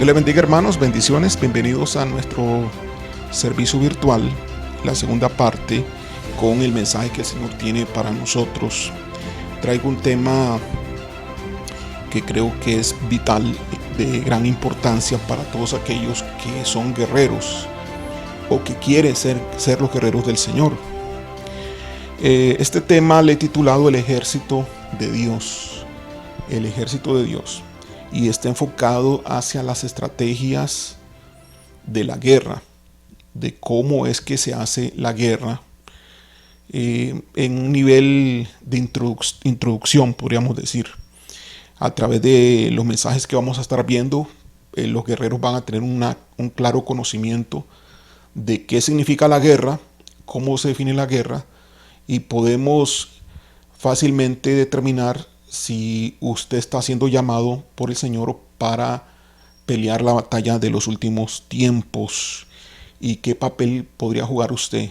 Dios les bendiga, hermanos, bendiciones, bienvenidos a nuestro servicio virtual, la segunda parte con el mensaje que el Señor tiene para nosotros. Traigo un tema que creo que es vital, de gran importancia para todos aquellos que son guerreros o que quieren ser los guerreros del Señor. Este tema le he titulado El ejército de Dios. El ejército de Dios. Y está enfocado hacia las estrategias de la guerra, de cómo es que se hace la guerra, en un nivel de introducción, podríamos decir. A través de los mensajes que vamos a estar viendo, los guerreros van a tener un claro conocimiento de qué significa la guerra, cómo se define la guerra, y podemos fácilmente determinar si usted está siendo llamado por el Señor para pelear la batalla de los últimos tiempos y qué papel podría jugar usted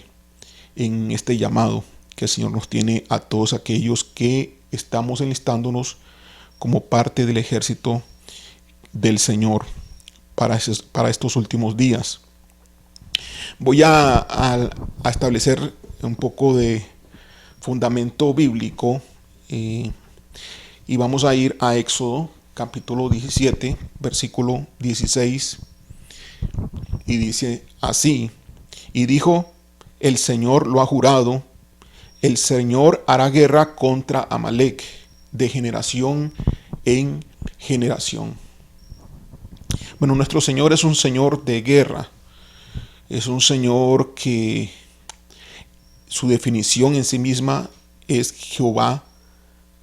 en este llamado que el Señor nos tiene a todos aquellos que estamos enlistándonos como parte del ejército del Señor para estos últimos días. Voy a establecer un poco de fundamento bíblico y vamos a ir a Éxodo capítulo 17, versículo 16, y dice así: y dijo, el Señor lo ha jurado, el Señor hará guerra contra Amalec de generación en generación. Bueno, nuestro Señor es un Señor de guerra, es un Señor que su definición en sí misma es Jehová,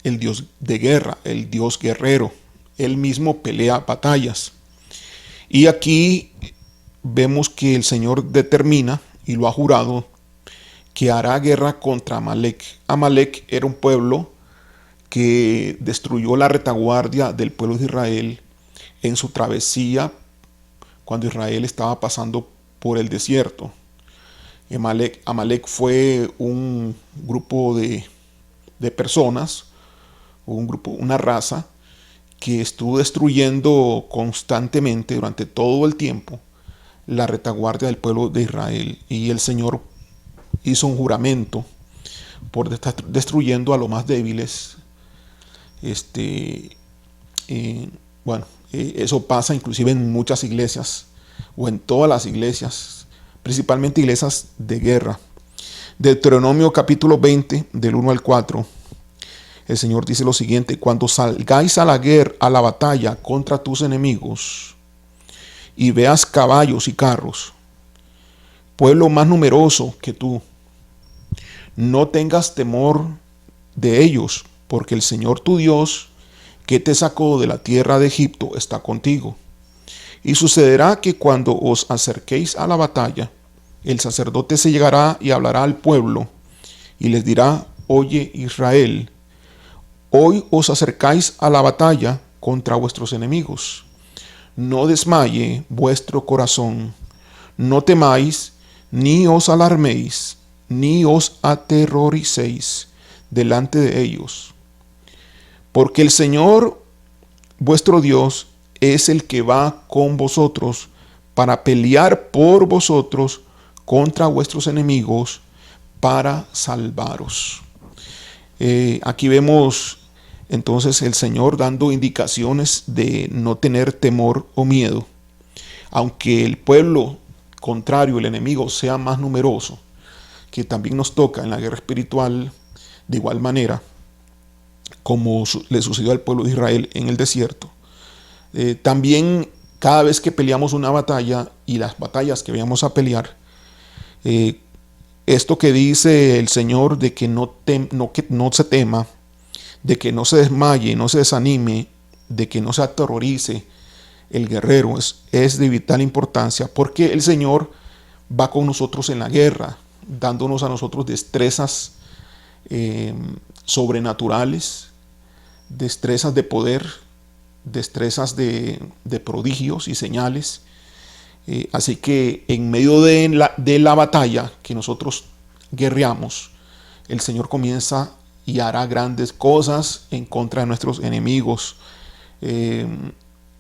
el Dios de guerra, el Dios guerrero. Él mismo pelea batallas. Y aquí vemos que el Señor determina, y lo ha jurado, que hará guerra contra Amalec. Amalec era un pueblo que destruyó la retaguardia del pueblo de Israel en su travesía cuando Israel estaba pasando por el desierto. Amalec fue un grupo de personas, una raza que estuvo destruyendo constantemente durante todo el tiempo la retaguardia del pueblo de Israel, y el Señor hizo un juramento por estar destruyendo a los más débiles. Eso pasa inclusive en muchas iglesias, o en todas las iglesias, principalmente iglesias de guerra. Deuteronomio capítulo 20, del 1 al 4. El Señor dice lo siguiente: cuando salgáis a la guerra, a la batalla contra tus enemigos, y veas caballos y carros, pueblo más numeroso que tú, no tengas temor de ellos, porque el Señor tu Dios, que te sacó de la tierra de Egipto, está contigo. Y sucederá que cuando os acerquéis a la batalla, el sacerdote se llegará y hablará al pueblo, y les dirá: oye, Israel, hoy os acercáis a la batalla contra vuestros enemigos. No desmaye vuestro corazón, no temáis, ni os alarméis, ni os aterroricéis delante de ellos. Porque el Señor, vuestro Dios, es el que va con vosotros para pelear por vosotros contra vuestros enemigos, para salvaros. Aquí vemos entonces el Señor dando indicaciones de no tener temor o miedo. Aunque el pueblo contrario, el enemigo, sea más numeroso, que también nos toca en la guerra espiritual de igual manera, como le sucedió al pueblo de Israel en el desierto. También cada vez que peleamos una batalla, y las batallas que vayamos a pelear, esto que dice el Señor de que no se tema, de que no se desmaye, no se desanime, de que no se aterrorice el guerrero, es de vital importancia, porque el Señor va con nosotros en la guerra, dándonos a nosotros destrezas sobrenaturales, destrezas de poder, destrezas de prodigios y señales. Así que en medio de la batalla que nosotros guerreamos, el Señor comienza y hará grandes cosas en contra de nuestros enemigos.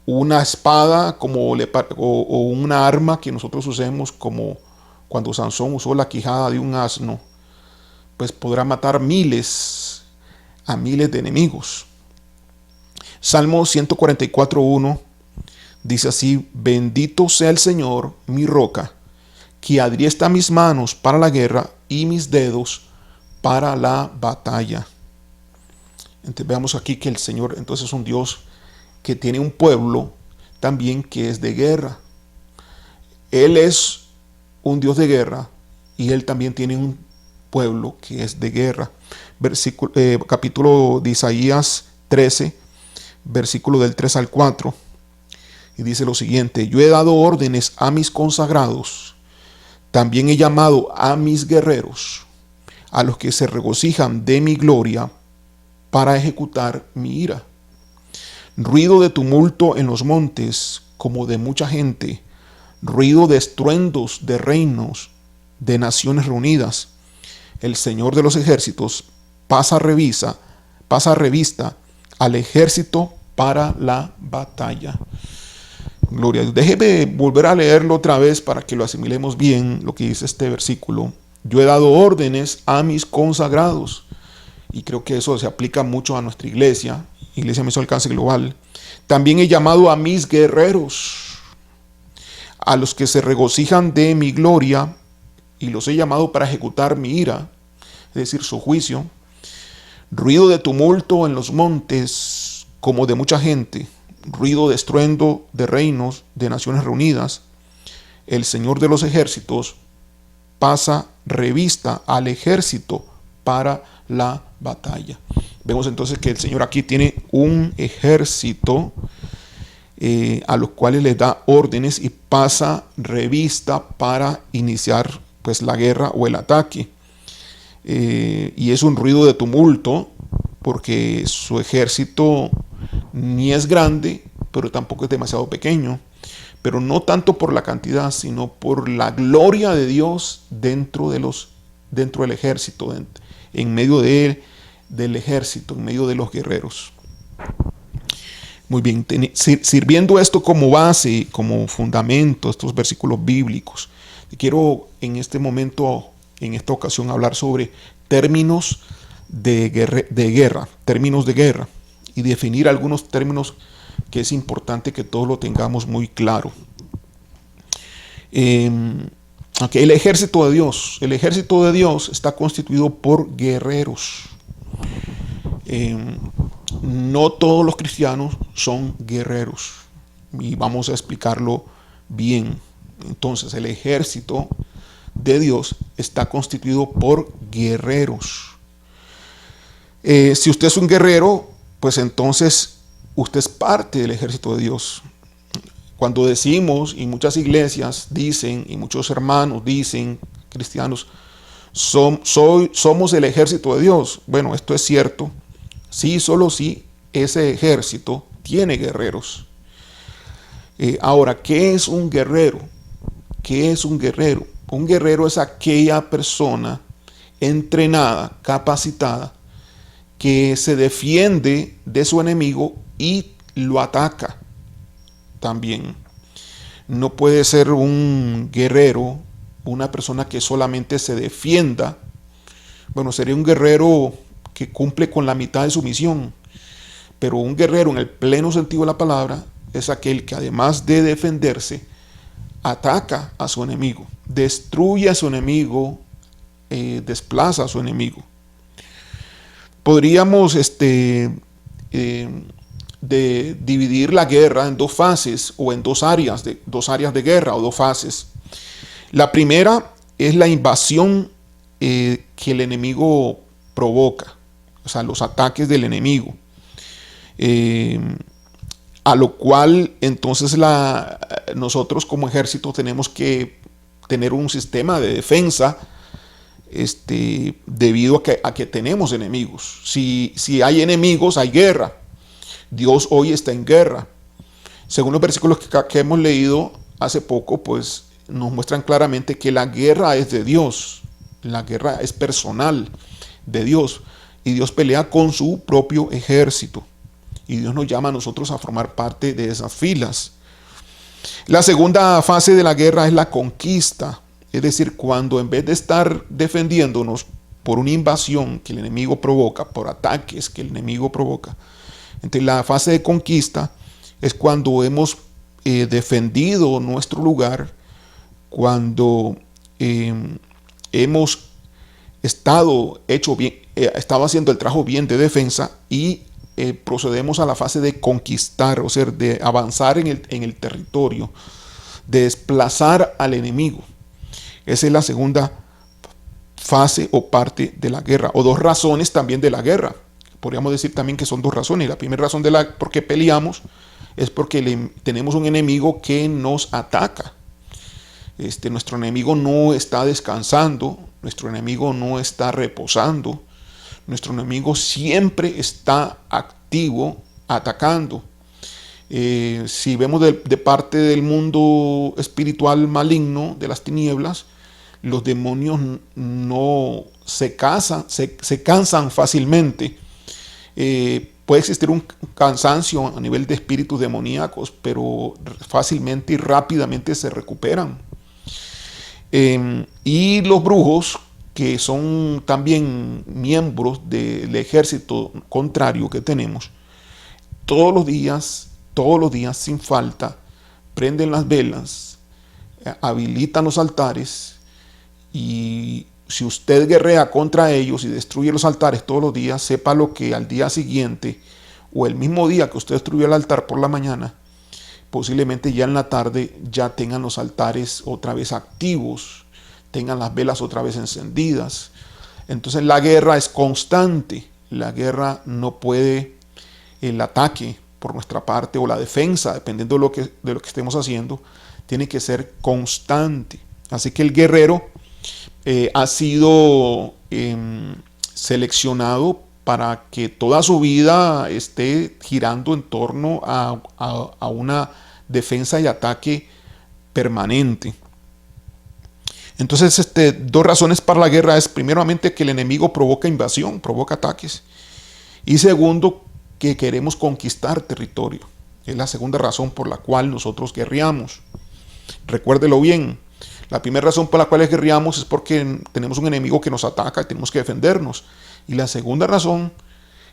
una espada o una arma que nosotros usemos, como cuando Sansón usó la quijada de un asno, pues podrá matar a miles de enemigos. Salmo 144:1 dice así: bendito sea el Señor, mi roca, que adriesta mis manos para la guerra y mis dedos para la batalla. Entonces veamos aquí que el Señor entonces es un Dios que tiene un pueblo también que es de guerra. Él es un Dios de guerra y Él también tiene un pueblo que es de guerra. Capítulo de Isaías 13, versículo del 3 al 4. Y dice lo siguiente: yo he dado órdenes a mis consagrados, también he llamado a mis guerreros, a los que se regocijan de mi gloria, para ejecutar mi ira. Ruido de tumulto en los montes, como de mucha gente, ruido de estruendos de reinos, de naciones reunidas. El Señor de los ejércitos pasa revista al ejército para la batalla. Gloria a Dios. Déjeme volver a leerlo otra vez para que lo asimilemos bien, lo que dice este versículo. Yo he dado órdenes a mis consagrados. Y creo que eso se aplica mucho a nuestra iglesia, Iglesia Misión Alcance Global. También he llamado a mis guerreros, a los que se regocijan de mi gloria, y los he llamado para ejecutar mi ira, es decir, su juicio. Ruido de tumulto en los montes, como de mucha gente, ruido de estruendo de reinos, de naciones reunidas. El Señor de los ejércitos pasa revista al ejército para la batalla. Vemos entonces que el Señor aquí tiene un ejército a los cuales les da órdenes y pasa revista para iniciar pues la guerra o el ataque. Y es un ruido de tumulto porque su ejército ni es grande, pero tampoco es demasiado pequeño. Pero no tanto por la cantidad, sino por la gloria de Dios dentro del ejército, en medio del ejército, en medio de los guerreros. Muy bien, sirviendo esto como base, como fundamento, estos versículos bíblicos, quiero en este momento, en esta ocasión, hablar sobre términos de guerra, y definir algunos términos que es importante que todos lo tengamos muy claro. El ejército de Dios está constituido por guerreros. No todos los cristianos son guerreros, y vamos a explicarlo bien. Entonces, el ejército de Dios está constituido por guerreros. Si usted es un guerrero, pues entonces usted es parte del ejército de Dios. Cuando decimos, y muchas iglesias dicen, y muchos hermanos dicen, cristianos, somos el ejército de Dios. Bueno, esto es cierto. Sí, solo si ese ejército tiene guerreros. Ahora, ¿qué es un guerrero? ¿Qué es un guerrero? Un guerrero es aquella persona entrenada, capacitada, que se defiende de su enemigo y lo ataca también. No puede ser un guerrero una persona que solamente se defienda. Bueno, sería un guerrero que cumple con la mitad de su misión. Pero un guerrero en el pleno sentido de la palabra es aquel que, además de defenderse, ataca a su enemigo, destruye a su enemigo, desplaza a su enemigo. Podríamos dividir la guerra en dos fases, o en dos áreas de guerra, o dos fases. La primera es la invasión que el enemigo provoca, o sea, los ataques del enemigo. A lo cual entonces nosotros como ejército tenemos que tener un sistema de defensa debido a que tenemos enemigos. Si hay enemigos, hay guerra. Dios hoy está en guerra. Según los versículos que hemos leído hace poco, pues nos muestran claramente que la guerra es de Dios. La guerra es personal de Dios. Y Dios pelea con su propio ejército. y Dios nos llama a nosotros a formar parte de esas filas. La segunda fase de la guerra es la conquista, es decir, cuando en vez de estar defendiéndonos por una invasión que el enemigo provoca, por ataques que el enemigo provoca, entonces la fase de conquista es cuando hemos defendido nuestro lugar, cuando hemos estado haciendo el trabajo bien de defensa y procedemos a la fase de conquistar, o sea, de avanzar en el territorio, de desplazar al enemigo. Esa es la segunda fase o parte de la guerra, o dos razones también de la guerra. Podríamos decir también que son dos razones. La primera razón por qué peleamos es porque tenemos un enemigo que nos ataca. Nuestro enemigo no está descansando, nuestro enemigo no está reposando, nuestro enemigo siempre está activo, atacando. Si vemos de parte del mundo espiritual maligno, de las tinieblas, los demonios no se cansan fácilmente. Puede existir un cansancio a nivel de espíritus demoníacos, pero fácilmente y rápidamente se recuperan. Y los brujos, que son también miembros del ejército contrario que tenemos, todos los días sin falta, prenden las velas, habilitan los altares, y si usted guerrea contra ellos y destruye los altares todos los días, sepa lo que al día siguiente o el mismo día que usted destruyó el altar por la mañana, posiblemente ya en la tarde ya tengan los altares otra vez activos, tengan las velas otra vez encendidas. Entonces la guerra es constante. La guerra no puede, el ataque por nuestra parte o la defensa, dependiendo de lo que estemos haciendo, tiene que ser constante. Así que el guerrero ha sido seleccionado para que toda su vida esté girando en torno a una defensa y ataque permanente. Entonces, dos razones para la guerra es, primeramente, que el enemigo provoca invasión, provoca ataques. Y segundo, que queremos conquistar territorio. Es la segunda razón por la cual nosotros guerreamos. Recuérdelo bien. La primera razón por la cual guerreamos es porque tenemos un enemigo que nos ataca y tenemos que defendernos. Y la segunda razón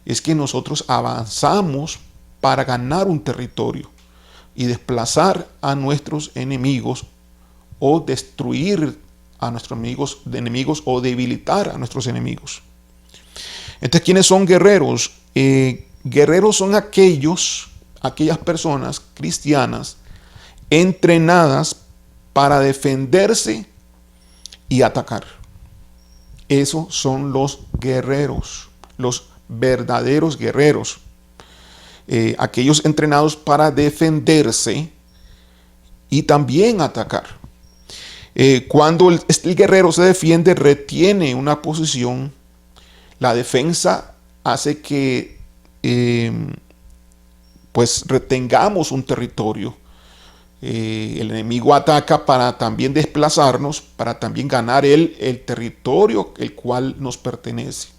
es que nosotros avanzamos para ganar un territorio y desplazar a nuestros enemigos o destruir a nuestros enemigos o debilitar a nuestros enemigos. Entonces, ¿quiénes son guerreros? Guerreros son aquellas personas cristianas entrenadas para defenderse y atacar. Esos son los guerreros, los verdaderos guerreros. Aquellos entrenados para defenderse y también atacar. Cuando el guerrero se defiende, retiene una posición. La defensa hace que pues retengamos un territorio. El enemigo ataca para también desplazarnos, para también ganar el territorio el cual nos pertenece.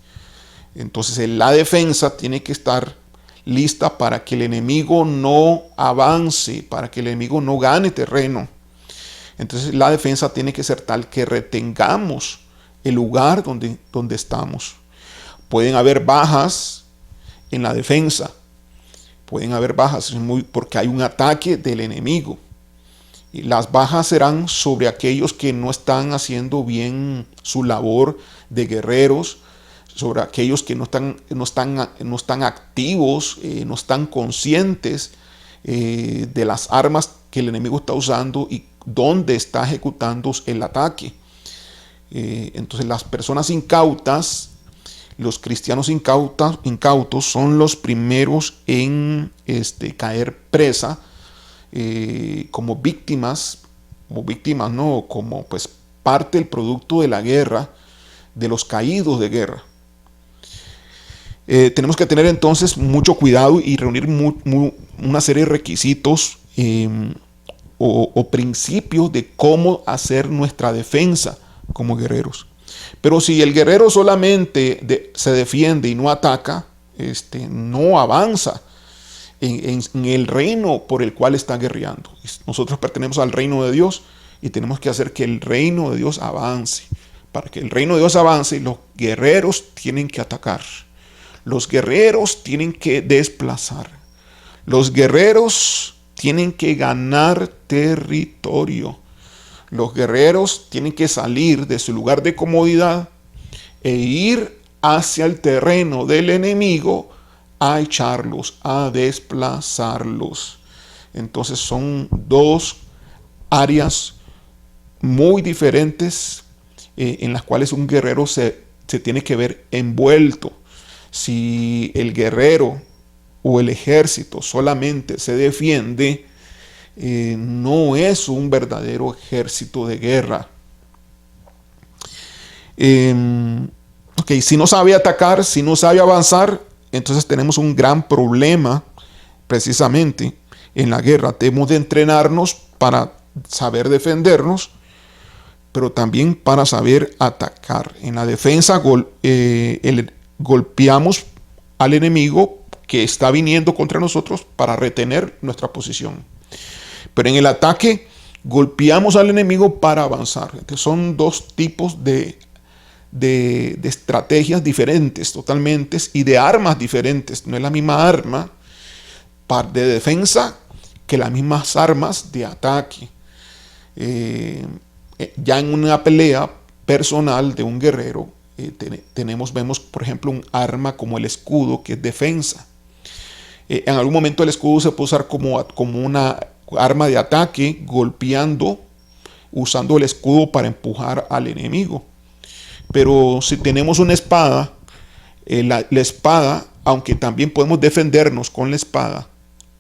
Entonces la defensa tiene que estar lista para que el enemigo no avance, para que el enemigo no gane terreno. Entonces la defensa tiene que ser tal que retengamos el lugar donde estamos. Pueden haber bajas en la defensa, pueden haber bajas porque hay un ataque del enemigo. Y las bajas serán sobre aquellos que no están haciendo bien su labor de guerreros, sobre aquellos que no están activos, no están conscientes de las armas que el enemigo está usando y dónde está ejecutando el ataque. Entonces las personas incautas, los cristianos incautos son los primeros en caer presa como víctimas, ¿no? Como pues parte del producto de la guerra, de los caídos de guerra. Tenemos que tener entonces mucho cuidado y reunir una serie de requisitos o principios de cómo hacer nuestra defensa como guerreros. Pero si el guerrero solamente se defiende y no ataca, no avanza. en el reino por el cual está guerreando. Nosotros pertenecemos al reino de Dios y tenemos que hacer que el reino de Dios avance. Para que el reino de Dios avance, los guerreros tienen que atacar. Los guerreros tienen que desplazar. Los guerreros tienen que ganar territorio. Los guerreros tienen que salir de su lugar de comodidad e ir hacia el terreno del enemigo a echarlos, a desplazarlos. Entonces son dos áreas muy diferentes en las cuales un guerrero se tiene que ver envuelto. Si el guerrero o el ejército solamente se defiende, no es un verdadero ejército de guerra. Si no sabe atacar, si no sabe avanzar, entonces tenemos un gran problema precisamente en la guerra. Debemos de entrenarnos para saber defendernos, pero también para saber atacar. En la defensa golpeamos al enemigo que está viniendo contra nosotros para retener nuestra posición. Pero en el ataque golpeamos al enemigo para avanzar. Entonces son dos tipos de estrategias diferentes totalmente y de armas diferentes. No es la misma arma de defensa que las mismas armas de ataque. Ya en una pelea personal de un guerrero vemos por ejemplo un arma como el escudo, que es defensa. En algún momento el escudo se puede usar como una arma de ataque, golpeando, usando el escudo para empujar al enemigo. Pero si tenemos una espada, la espada, aunque también podemos defendernos con la espada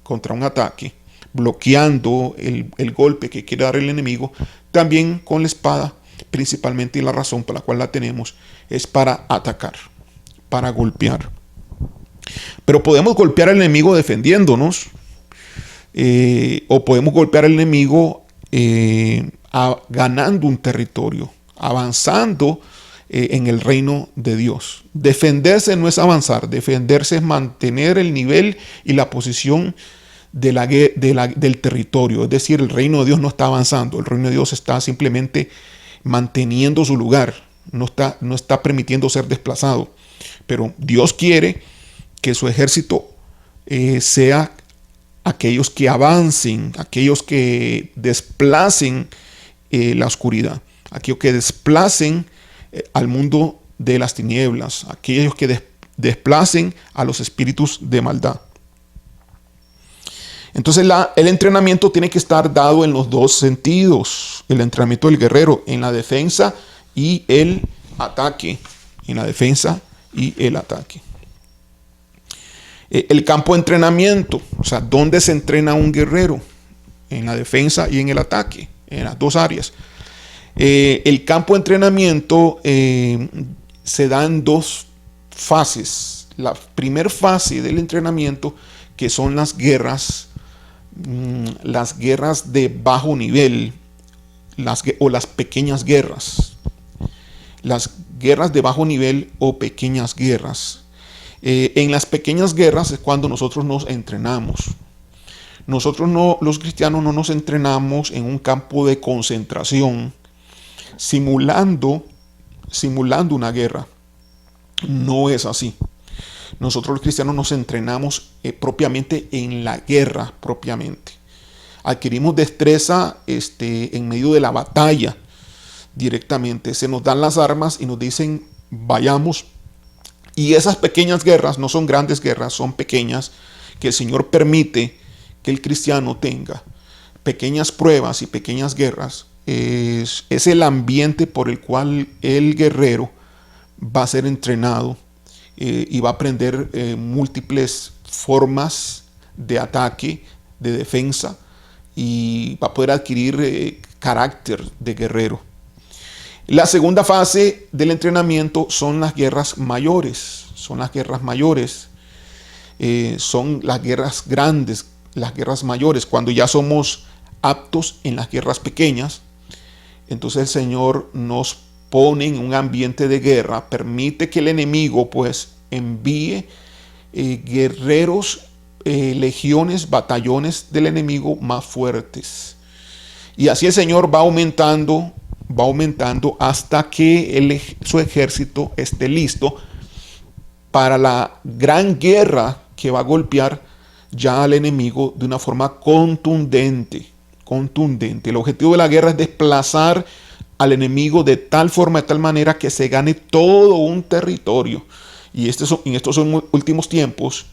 contra un ataque, bloqueando el golpe que quiere dar el enemigo, también con la espada, principalmente, y la razón por la cual la tenemos, es para atacar, para golpear. Pero podemos golpear al enemigo defendiéndonos, o podemos golpear al enemigo ganando un territorio, avanzando en el reino de Dios. Defenderse no es avanzar, defenderse es mantener el nivel y la posición del territorio. Es decir, el reino de Dios no está avanzando, el reino de Dios está simplemente manteniendo su lugar, no está permitiendo ser desplazado. Pero Dios quiere que su ejército sea aquellos que avancen, aquellos que desplacen la oscuridad, aquellos que desplacen al mundo de las tinieblas, aquellos que desplacen a los espíritus de maldad. Entonces el entrenamiento tiene que estar dado en los dos sentidos. El entrenamiento del guerrero en la defensa y el ataque. En la defensa y el ataque. El campo de entrenamiento, o sea, ¿dónde se entrena un guerrero? En la defensa y en el ataque, en las dos áreas. El campo de entrenamiento se da en dos fases. La primera fase del entrenamiento, que son las guerras de bajo nivel, o las pequeñas guerras. Las guerras de bajo nivel o pequeñas guerras. En las pequeñas guerras es cuando nosotros nos entrenamos. Nosotros los cristianos no nos entrenamos en un campo de concentración, simulando una guerra. No es así. Nosotros los cristianos nos entrenamos propiamente en la guerra propiamente. Adquirimos destreza en medio de la batalla directamente. Se nos dan las armas y nos dicen vayamos. Y esas pequeñas guerras no son grandes guerras, son pequeñas que el Señor permite que el cristiano tenga. Pequeñas pruebas y pequeñas guerras es el ambiente por el cual el guerrero va a ser entrenado y va a aprender múltiples formas de ataque, de defensa, y va a poder adquirir carácter de guerrero. La segunda fase del entrenamiento son las guerras mayores. Son las guerras mayores. Son las guerras grandes, las guerras mayores. Cuando ya somos aptos en las guerras pequeñas, entonces el Señor nos pone en un ambiente de guerra, permite que el enemigo pues envíe guerreros legiones, batallones del enemigo más fuertes. Y así el Señor va aumentando hasta que su ejército esté listo para la gran guerra que va a golpear ya al enemigo de una forma contundente. El objetivo de la guerra es desplazar al enemigo de tal forma, de tal manera que se gane todo un territorio. Y en estos son últimos tiempos,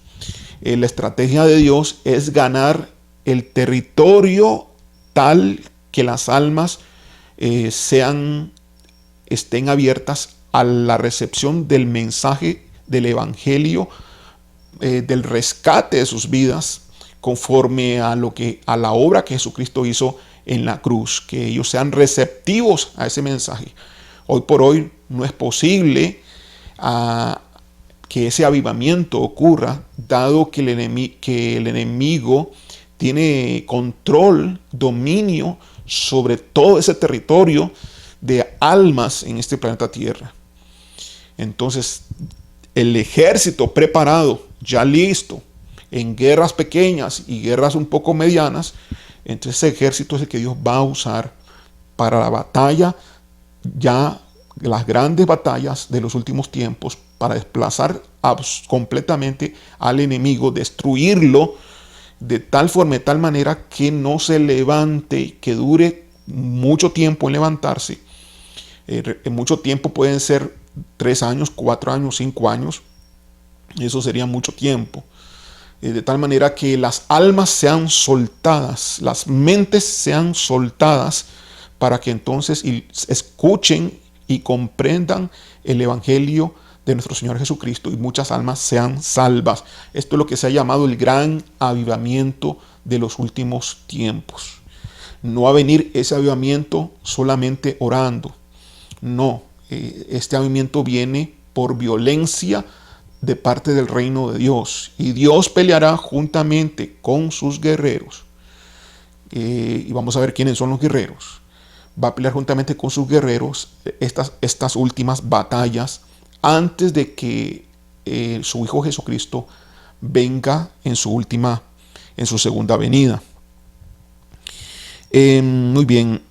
la estrategia de Dios es ganar el territorio tal que las almas estén abiertas a la recepción del mensaje del evangelio, del rescate de sus vidas, conforme a la obra que Jesucristo hizo en la cruz, que ellos sean receptivos a ese mensaje. Hoy por hoy no es posible que ese avivamiento ocurra, dado que el enemigo tiene control, dominio sobre todo ese territorio de almas en este planeta Tierra. Entonces, el ejército preparado, ya listo, en guerras pequeñas y guerras un poco medianas, entonces ese ejército es el que Dios va a usar para la batalla, ya las grandes batallas de los últimos tiempos, para desplazar completamente al enemigo, destruirlo de tal forma, de tal manera que no se levante, que dure mucho tiempo en levantarse. En mucho tiempo pueden ser 3 años, 4 años, 5 años. Eso sería mucho tiempo. De tal manera que las almas sean soltadas, las mentes sean soltadas, para que entonces escuchen y comprendan el evangelio de nuestro Señor Jesucristo y muchas almas sean salvas. Esto es lo que se ha llamado el gran avivamiento de los últimos tiempos. No va a venir ese avivamiento solamente orando. No, este avivamiento viene por violencia de parte del reino de Dios. Y Dios peleará juntamente con sus guerreros. Y vamos a ver quiénes son los guerreros. Va a pelear juntamente con sus guerreros estas últimas batallas antes de que su Hijo Jesucristo venga en su segunda venida. Muy bien.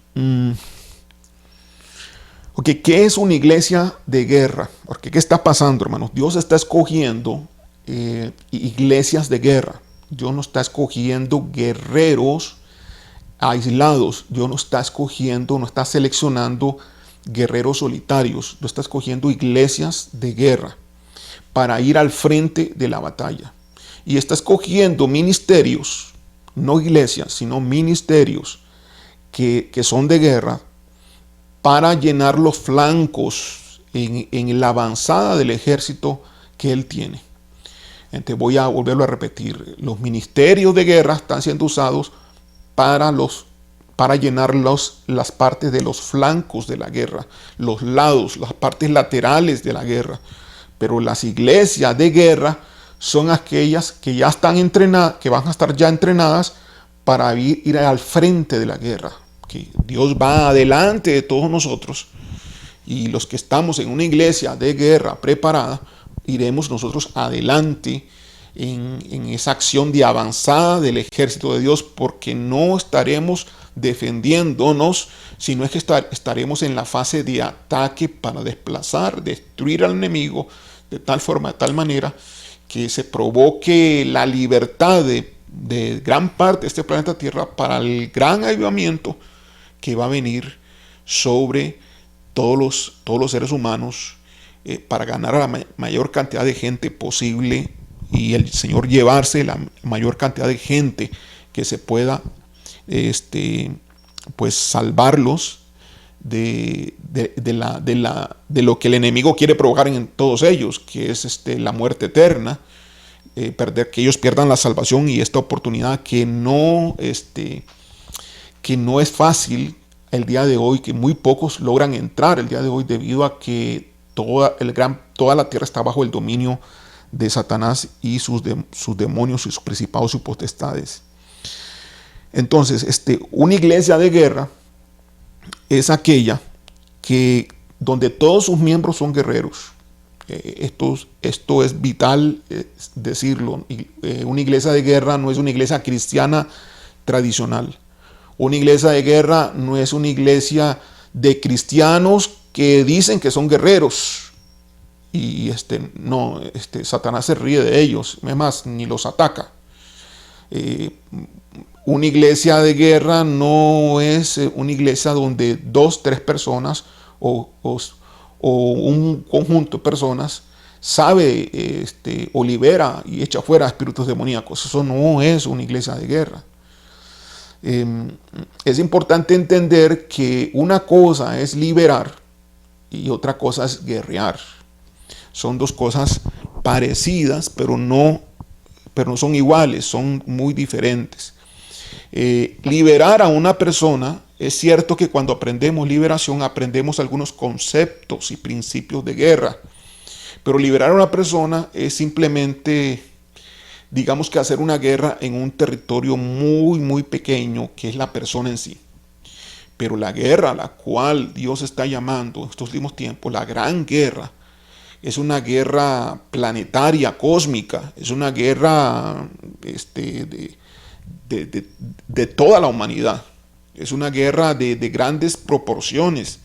Okay, ¿qué es una iglesia de guerra? Porque ¿qué está pasando, hermanos? Dios está escogiendo iglesias de guerra. Dios no está escogiendo guerreros aislados. Dios no está escogiendo, no está seleccionando guerreros solitarios. Dios está escogiendo iglesias de guerra para ir al frente de la batalla. Y está escogiendo ministerios, no iglesias, sino ministerios que son de guerra, para llenar los flancos en la avanzada del ejército que Él tiene. Entonces voy a volverlo a repetir. Los ministerios de guerra están siendo usados para llenar las partes de los flancos de la guerra, los lados, las partes laterales de la guerra. Pero las iglesias de guerra son aquellas que ya están entrenadas, que van a estar ya entrenadas para ir al frente de la guerra. Que Dios va adelante de todos nosotros, y los que estamos en una iglesia de guerra preparada, iremos nosotros adelante en esa acción de avanzada del ejército de Dios, porque no estaremos defendiéndonos, sino es que estaremos en la fase de ataque para desplazar, destruir al enemigo de tal forma, de tal manera que se provoque la libertad de gran parte de este planeta Tierra para el gran avivamiento que va a venir sobre todos los seres humanos, para ganar a la mayor cantidad de gente posible, y el Señor llevarse la mayor cantidad de gente que se pueda, pues salvarlos de lo que el enemigo quiere provocar en todos ellos, que es la muerte eterna, que ellos pierdan la salvación y esta oportunidad que no es fácil el día de hoy, que muy pocos logran entrar el día de hoy, debido a que toda la tierra está bajo el dominio de Satanás y sus demonios, sus principados y potestades. Entonces, una iglesia de guerra es aquella donde todos sus miembros son guerreros, Esto es vital decirlo. Una iglesia de guerra no es una iglesia cristiana tradicional. Una iglesia de guerra no es una iglesia de cristianos que dicen que son guerreros. Y no, Satanás se ríe de ellos, es más, ni los ataca. Una iglesia de guerra no es una iglesia donde 2, 3 personas o un conjunto de personas sabe o libera y echa fuera espíritus demoníacos. Eso no es una iglesia de guerra. Es importante entender que una cosa es liberar y otra cosa es guerrear. Son dos cosas parecidas, pero no son iguales, son muy diferentes. Liberar a una persona, es cierto que cuando aprendemos liberación aprendemos algunos conceptos y principios de guerra, pero liberar a una persona es simplemente, digamos que hacer una guerra en un territorio muy, muy pequeño, que es la persona en sí. Pero la guerra a la cual Dios está llamando en estos últimos tiempos, la gran guerra, es una guerra planetaria, cósmica, es una guerra de toda la humanidad. Es una guerra de grandes proporciones.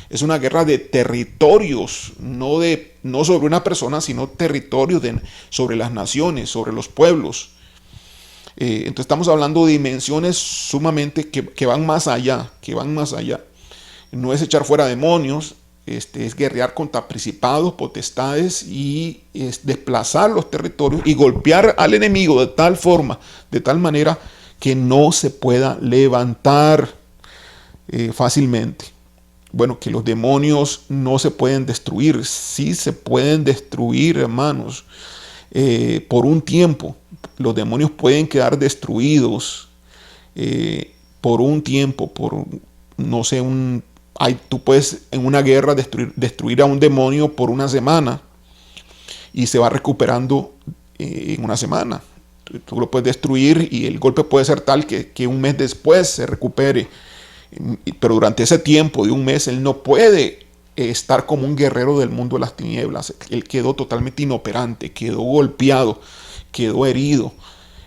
Es una guerra de territorios, no sobre una persona, sino territorios sobre las naciones, sobre los pueblos. Entonces estamos hablando de dimensiones sumamente que van más allá, No es echar fuera demonios, es guerrear contra principados, potestades y es desplazar los territorios y golpear al enemigo de tal forma, de tal manera que no se pueda levantar fácilmente. Bueno, que los demonios no se pueden destruir, sí se pueden destruir, hermanos, por un tiempo. Los demonios pueden quedar destruidos por un tiempo, no sé, tú puedes en una guerra destruir a un demonio por una semana y se va recuperando en una semana. Tú lo puedes destruir y el golpe puede ser tal que un mes después se recupere. Pero durante ese tiempo de un mes él no puede estar como un guerrero del mundo de las tinieblas. Él quedó totalmente inoperante, quedó golpeado, quedó herido,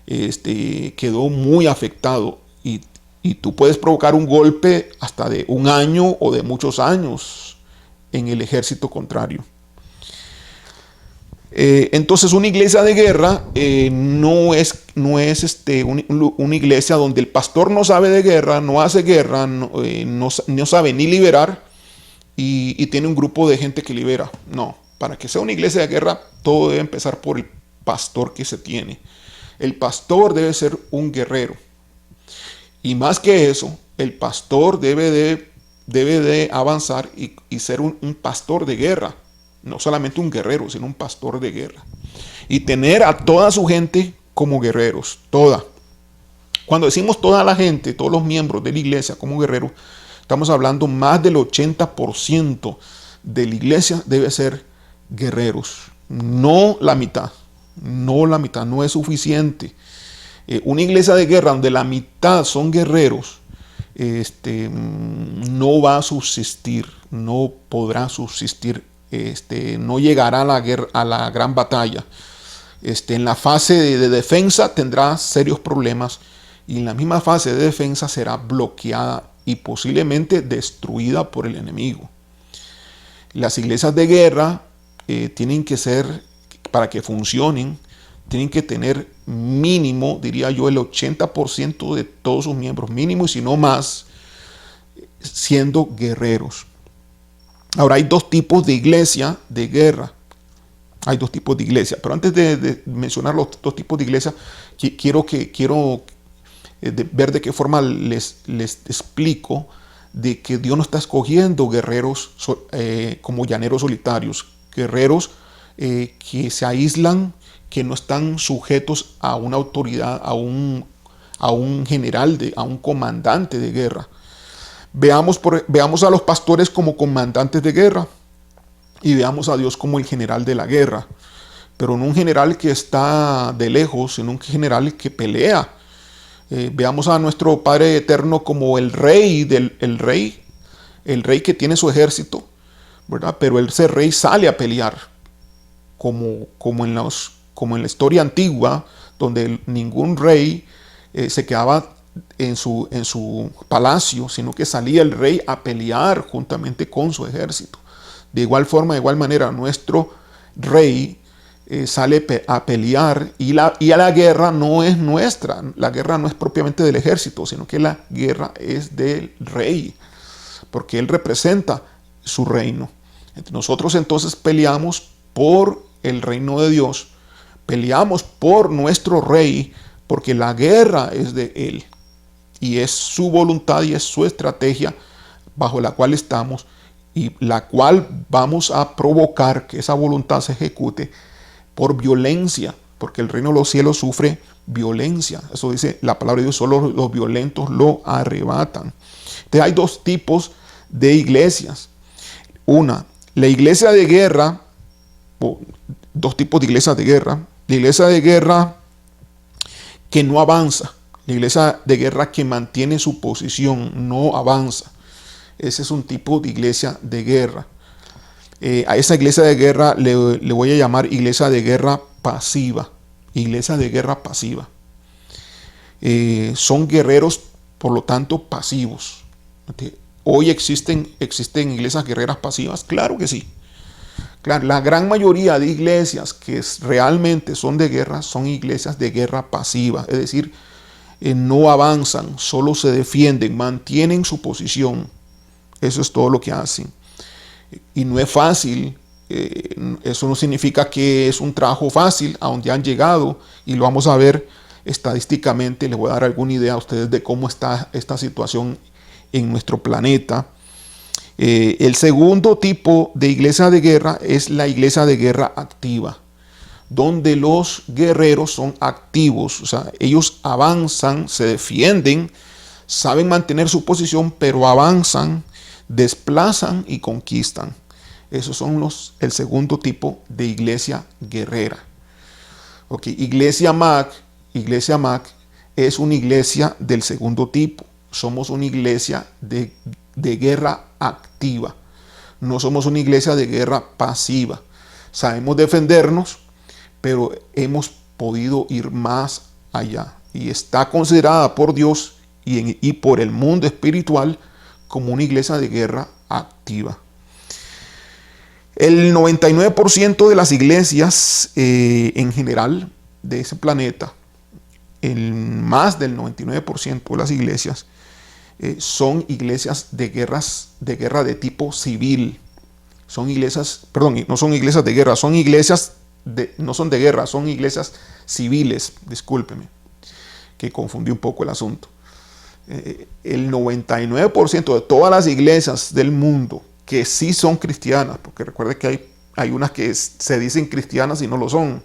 quedó muy afectado. Y tú puedes provocar un golpe hasta de un año o de muchos años en el ejército contrario. Entonces una iglesia de guerra no es una iglesia donde el pastor no sabe de guerra, no hace guerra, no sabe ni liberar y tiene un grupo de gente que libera. No, para que sea una iglesia de guerra todo debe empezar por el pastor que se tiene. El pastor debe ser un guerrero. Y más que eso, el pastor debe de avanzar y ser un pastor de guerra. No solamente un guerrero, sino un pastor de guerra. Y tener a toda su gente como guerreros, toda. Cuando decimos toda la gente, todos los miembros de la iglesia como guerreros, estamos hablando más del 80% de la iglesia debe ser guerreros. No la mitad, no es suficiente. Una iglesia de guerra donde la mitad son guerreros, no va a subsistir, no podrá subsistir. No llegará a la gran batalla. En la fase de defensa tendrá serios problemas y en la misma fase de defensa será bloqueada y posiblemente destruida por el enemigo. Las iglesias de guerra tienen que ser, para que funcionen, tienen que tener mínimo, diría yo, el 80% de todos sus miembros, mínimo y si no más, siendo guerreros. Ahora hay dos tipos de iglesia de guerra. Hay dos tipos de iglesia. Pero antes de mencionar los dos tipos de iglesia, quiero ver de qué forma les explico de que Dios no está escogiendo guerreros como llaneros solitarios. Guerreros que se aíslan, que no están sujetos a una autoridad, a un general, a un comandante de guerra. Veamos a los pastores como comandantes de guerra y veamos a Dios como el general de la guerra, pero no un general que está de lejos, sino un general que pelea. Veamos a nuestro Padre Eterno como el rey el rey que tiene su ejército, ¿verdad? Pero ese rey sale a pelear. como en la historia antigua, donde ningún rey se quedaba en su palacio, sino que salía el rey a pelear juntamente con su ejército. De igual forma, de igual manera, nuestro rey sale a pelear y a la guerra no es nuestra. La guerra no es propiamente del ejército, sino que la guerra es del rey, porque él representa su reino. Nosotros entonces peleamos por el reino de Dios, peleamos por nuestro rey, porque la guerra es de él y es su voluntad y es su estrategia bajo la cual estamos y la cual vamos a provocar que esa voluntad se ejecute por violencia, porque el reino de los cielos sufre violencia. Eso dice la palabra de Dios, solo los violentos lo arrebatan. Entonces hay dos tipos de iglesias. Una, la iglesia de guerra, dos tipos de iglesias de guerra. La iglesia de guerra que no avanza, la iglesia de guerra que mantiene su posición, no avanza. Ese es un tipo de iglesia de guerra. A esa iglesia de guerra le voy a llamar iglesia de guerra pasiva. Iglesia de guerra pasiva. Son guerreros, por lo tanto, pasivos. ¿Hoy existen iglesias guerreras pasivas? Claro que sí. Claro, la gran mayoría de iglesias que realmente son de guerra son iglesias de guerra pasiva. Es decir, no avanzan, solo se defienden, mantienen su posición. Eso es todo lo que hacen. Y no es fácil. Eso no significa que es un trabajo fácil a donde han llegado. Y lo vamos a ver estadísticamente. Les voy a dar alguna idea a ustedes de cómo está esta situación en nuestro planeta. El segundo tipo de iglesia de guerra es la iglesia de guerra activa, donde los guerreros son activos, o sea, ellos avanzan, se defienden, saben mantener su posición, pero avanzan, desplazan y conquistan. Esos son el segundo tipo de iglesia guerrera. Okay. Iglesia MAC es una iglesia del segundo tipo. Somos una iglesia de guerra activa. No somos una iglesia de guerra pasiva. Sabemos defendernos, pero hemos podido ir más allá. Y está considerada por Dios y por el mundo espiritual como una iglesia de guerra activa. El 99% de las iglesias en general de ese planeta, más del 99% de las iglesias, son iglesias de guerra de tipo civil. Son iglesias, perdón, no son iglesias de guerra, son iglesias no son de guerra, son iglesias civiles. Discúlpeme, que confundí un poco el asunto. El 99% de todas las iglesias del mundo que sí son cristianas, porque recuerde que hay unas que se dicen cristianas y no lo son.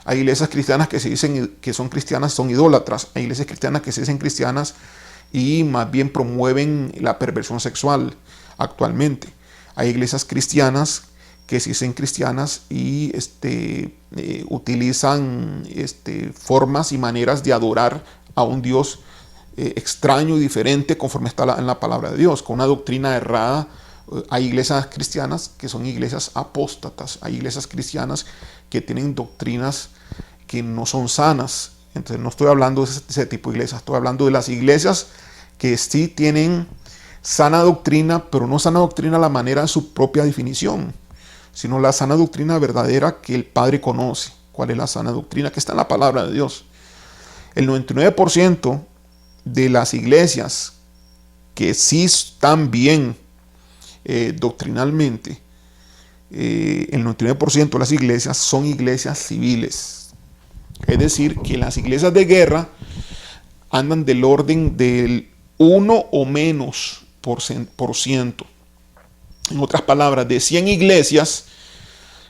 Hay iglesias cristianas que se dicen que son cristianas, son idólatras. Hay iglesias cristianas que se dicen cristianas y más bien promueven la perversión sexual actualmente. Hay iglesias cristianas que se dicen cristianas y utilizan formas y maneras de adorar a un Dios extraño y diferente conforme está en la palabra de Dios, con una doctrina errada. Hay iglesias cristianas que son iglesias apóstatas, hay iglesias cristianas que tienen doctrinas que no son sanas. Entonces no estoy hablando de ese tipo de iglesias, estoy hablando de las iglesias que sí tienen sana doctrina, pero no sana doctrina a la manera de su propia definición, sino la sana doctrina verdadera que el Padre conoce. ¿Cuál es la sana doctrina? Que está en la palabra de Dios. El 99% de las iglesias que sí están bien doctrinalmente, el 99% de las iglesias son iglesias civiles. Es decir, que las iglesias de guerra andan del orden del 1 o menos por ciento. En otras palabras, de 100 iglesias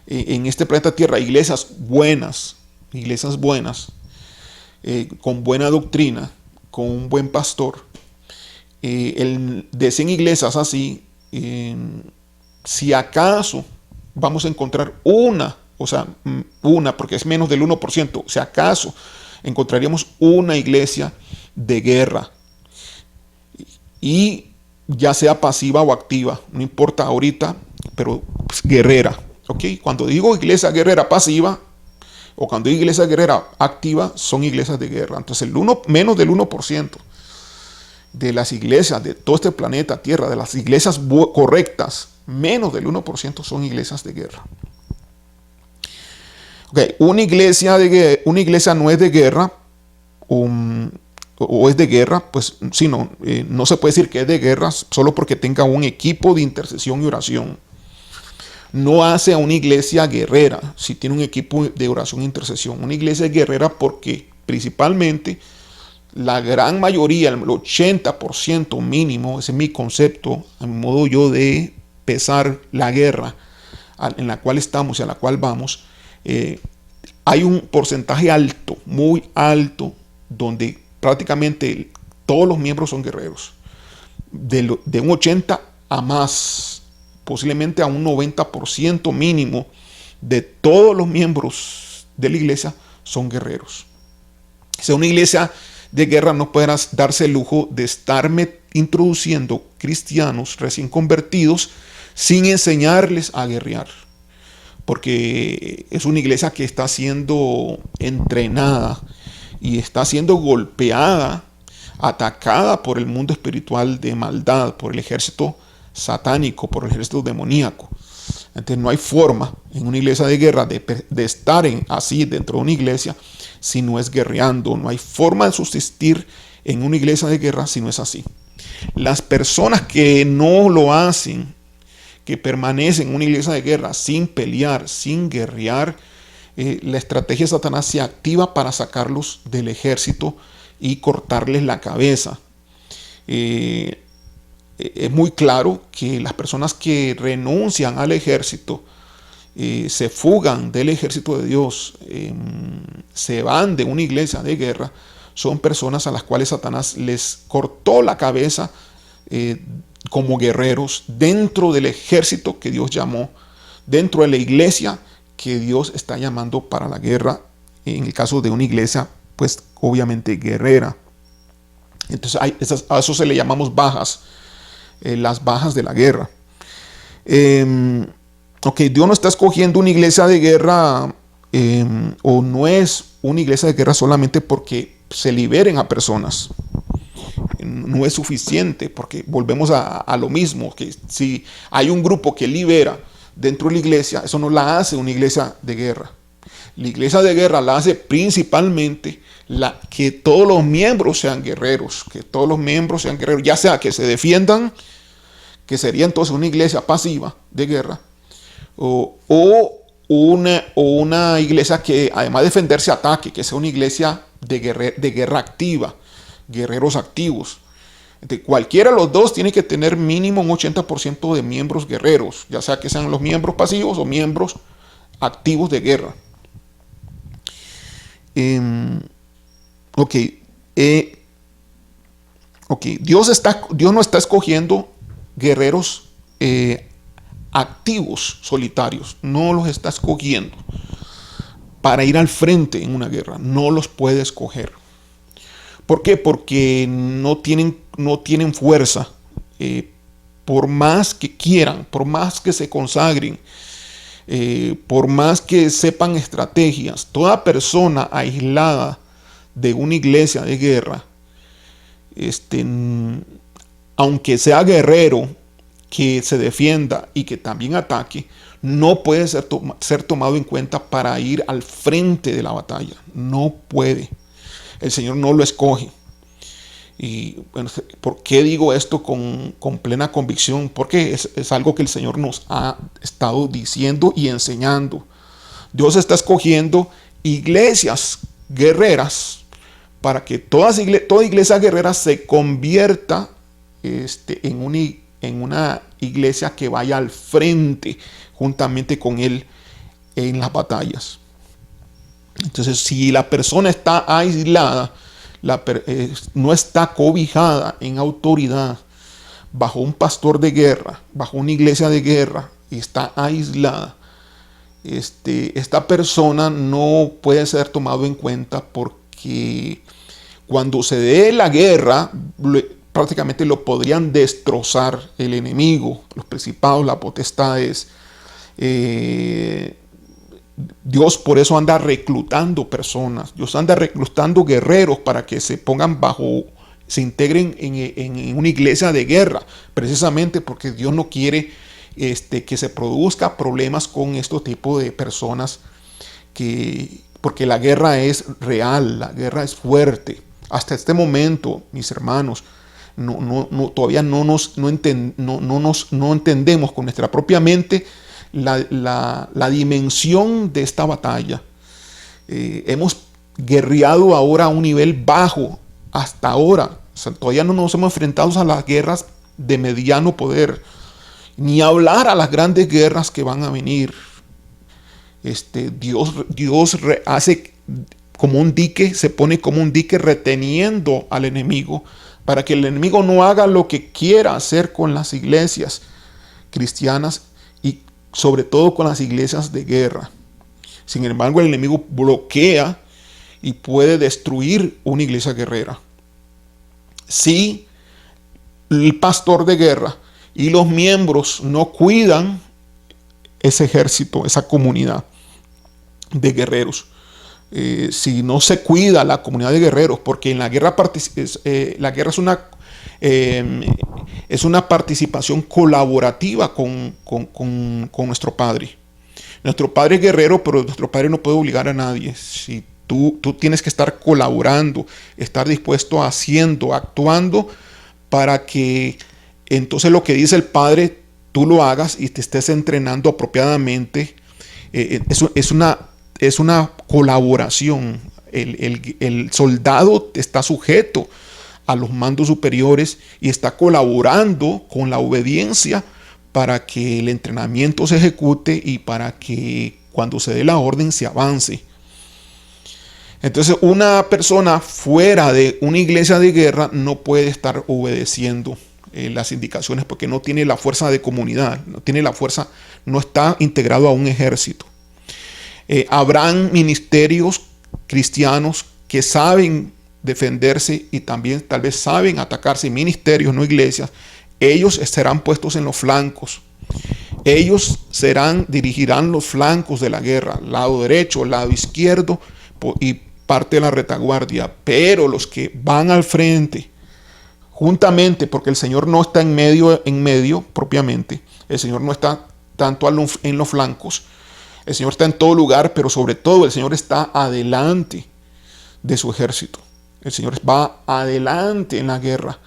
en este planeta Tierra, iglesias buenas, con buena doctrina, con un buen pastor, de 100 iglesias así, si acaso vamos a encontrar una, porque es menos del 1%, si acaso encontraríamos una iglesia de guerra, y ya sea pasiva o activa, no importa ahorita, pero pues, guerrera. ¿ok? Cuando digo iglesia guerrera pasiva, o cuando digo iglesia guerrera activa, son iglesias de guerra. Entonces, menos del 1% de las iglesias de todo este planeta Tierra, de las iglesias correctas, menos del 1% son iglesias de guerra. Okay, una iglesia no es de guerra, o es de guerra, pues sí, no se puede decir que es de guerra solo porque tenga un equipo de intercesión y oración. No hace a una iglesia guerrera si tiene un equipo de oración e intercesión. Una iglesia es guerrera porque principalmente la gran mayoría, el 80% mínimo, ese es mi concepto, a mi modo yo de pesar la guerra en la cual estamos y a la cual vamos, hay un porcentaje alto, muy alto, donde prácticamente todos los miembros son guerreros. De un 80 a más, posiblemente a un 90% mínimo de todos los miembros de la iglesia son guerreros. O sea, una iglesia de guerra no puede darse el lujo de estarme introduciendo cristianos recién convertidos sin enseñarles a guerrear, porque es una iglesia que está siendo entrenada y está siendo golpeada, atacada por el mundo espiritual de maldad, por el ejército satánico, por el ejército demoníaco. Entonces no hay forma en una iglesia de guerra de estar así dentro de una iglesia si no es guerreando. No hay forma de subsistir en una iglesia de guerra si no es así. Las personas que no lo hacen, que permanecen en una iglesia de guerra sin pelear, sin guerrear, la estrategia de Satanás se activa para sacarlos del ejército y cortarles la cabeza. Es muy claro que las personas que renuncian al ejército, se fugan del ejército de Dios, se van de una iglesia de guerra, son personas a las cuales Satanás les cortó la cabeza como guerreros dentro del ejército que Dios llamó, dentro de la iglesia que Dios está llamando para la guerra, en el caso de una iglesia, pues obviamente guerrera. Entonces a eso se le llamamos bajas, las bajas de la guerra. Dios no está escogiendo una iglesia de guerra, o no es una iglesia de guerra solamente porque se liberen a personas. No es suficiente, porque volvemos a lo mismo, que si hay un grupo que libera dentro de la iglesia, eso no la hace una iglesia de guerra. La iglesia de guerra la hace principalmente que todos los miembros sean guerreros, ya sea que se defiendan, que sería entonces una iglesia pasiva de guerra, o una iglesia que además de defenderse ataque, que sea una iglesia de guerra activa, guerreros activos. Entonces, cualquiera de los dos tiene que tener mínimo un 80% de miembros guerreros, ya sea que sean los miembros pasivos o miembros activos de guerra. Dios no está escogiendo guerreros activos, solitarios. No los está escogiendo para ir al frente en una guerra. No los puede escoger. ¿Por qué? Porque no tienen fuerza. Por más que quieran, por más que se consagren, por más que sepan estrategias, toda persona aislada de una iglesia de guerra, aunque sea guerrero, que se defienda y que también ataque, no puede ser tomado en cuenta para ir al frente de la batalla. No puede. El Señor no lo escoge. Y bueno, ¿por qué digo esto con plena convicción? Porque es algo que el Señor nos ha estado diciendo y enseñando. Dios está escogiendo iglesias guerreras para que toda iglesia guerrera se convierta en una iglesia que vaya al frente juntamente con Él en las batallas. Entonces, si la persona está aislada, no está cobijada en autoridad bajo un pastor de guerra, bajo una iglesia de guerra, y está aislada, esta persona no puede ser tomado en cuenta, porque cuando se dé la guerra, prácticamente lo podrían destrozar el enemigo, los principados, las potestades, Eh, Dios por eso anda reclutando personas. Dios anda reclutando guerreros para que se pongan se integren en una iglesia de guerra, precisamente porque Dios no quiere que se produzca problemas con este tipo de personas, porque la guerra es real, la guerra es fuerte. Hasta este momento, mis hermanos, todavía no entendemos con nuestra propia mente la dimensión de esta batalla. Hemos guerreado ahora a un nivel bajo hasta ahora. O sea, todavía no nos hemos enfrentado a las guerras de mediano poder, ni hablar a las grandes guerras que van a venir. Dios hace como un dique, se pone como un dique reteniendo al enemigo para que el enemigo no haga lo que quiera hacer con las iglesias cristianas y sobre todo con las iglesias de guerra. Sin embargo, el enemigo bloquea y puede destruir una iglesia guerrera. Si el pastor de guerra y los miembros no cuidan ese ejército, esa comunidad de guerreros, si no se cuida la comunidad de guerreros, porque en la guerra, la guerra es una participación colaborativa con nuestro Padre. Nuestro Padre es guerrero, pero nuestro Padre no puede obligar a nadie. Si tú tienes que estar colaborando, estar dispuesto actuando, para que entonces lo que dice el Padre, tú lo hagas y te estés entrenando apropiadamente. Es una colaboración. El soldado está sujeto a los mandos superiores y está colaborando con la obediencia para que el entrenamiento se ejecute y para que cuando se dé la orden se avance. Entonces, una persona fuera de una iglesia de guerra no puede estar obedeciendo las indicaciones porque no tiene la fuerza de comunidad, no tiene la fuerza, no está integrado a un ejército. Habrán ministerios cristianos que saben defenderse y también tal vez saben atacarse, ministerios, no iglesias. Ellos serán puestos en los flancos. Ellos dirigirán los flancos de la guerra, lado derecho, lado izquierdo y parte de la retaguardia. Pero los que van al frente, juntamente, porque el Señor no está en medio propiamente, el Señor no está tanto en los flancos, el Señor está en todo lugar, pero sobre todo el Señor está adelante de su ejército. El Señor va adelante en la guerra.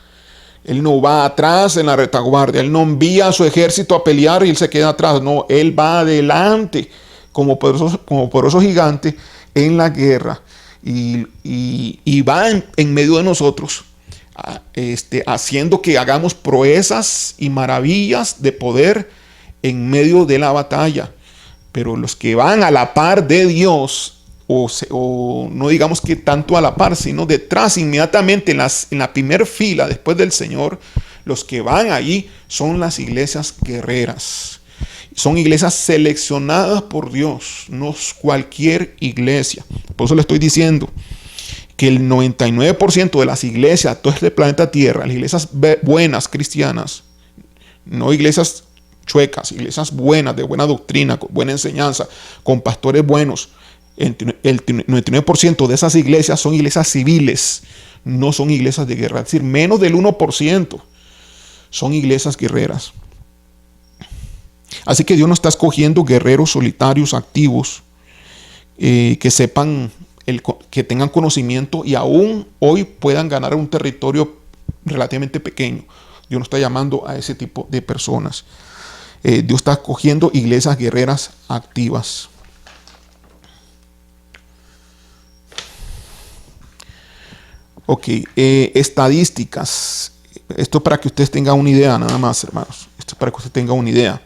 Él no va atrás en la retaguardia. Él no envía a su ejército a pelear y él se queda atrás. No, él va adelante como poderoso gigante en la guerra. Y va en medio de nosotros, haciendo que hagamos proezas y maravillas de poder en medio de la batalla. Pero los que van a la par de Dios, o no digamos que tanto a la par, sino detrás, inmediatamente en la primera fila después del Señor, los que van allí son las iglesias guerreras. Son iglesias seleccionadas por Dios, no cualquier iglesia. Por eso le estoy diciendo que el 99% de las iglesias, todo este planeta Tierra, las iglesias buenas cristianas, no iglesias chuecas, iglesias buenas, de buena doctrina, con buena enseñanza, con pastores buenos, el 99% de esas iglesias son iglesias civiles, no son iglesias de guerra. Es decir, menos del 1% son iglesias guerreras. Así que Dios no está escogiendo guerreros solitarios, activos, que sepan, que tengan conocimiento y aún hoy puedan ganar un territorio relativamente pequeño. Dios no está llamando a ese tipo de personas. Dios está escogiendo iglesias guerreras activas. Ok, estadísticas. Esto para que ustedes tengan una idea, nada más, hermanos. Esto para que ustedes tengan una idea.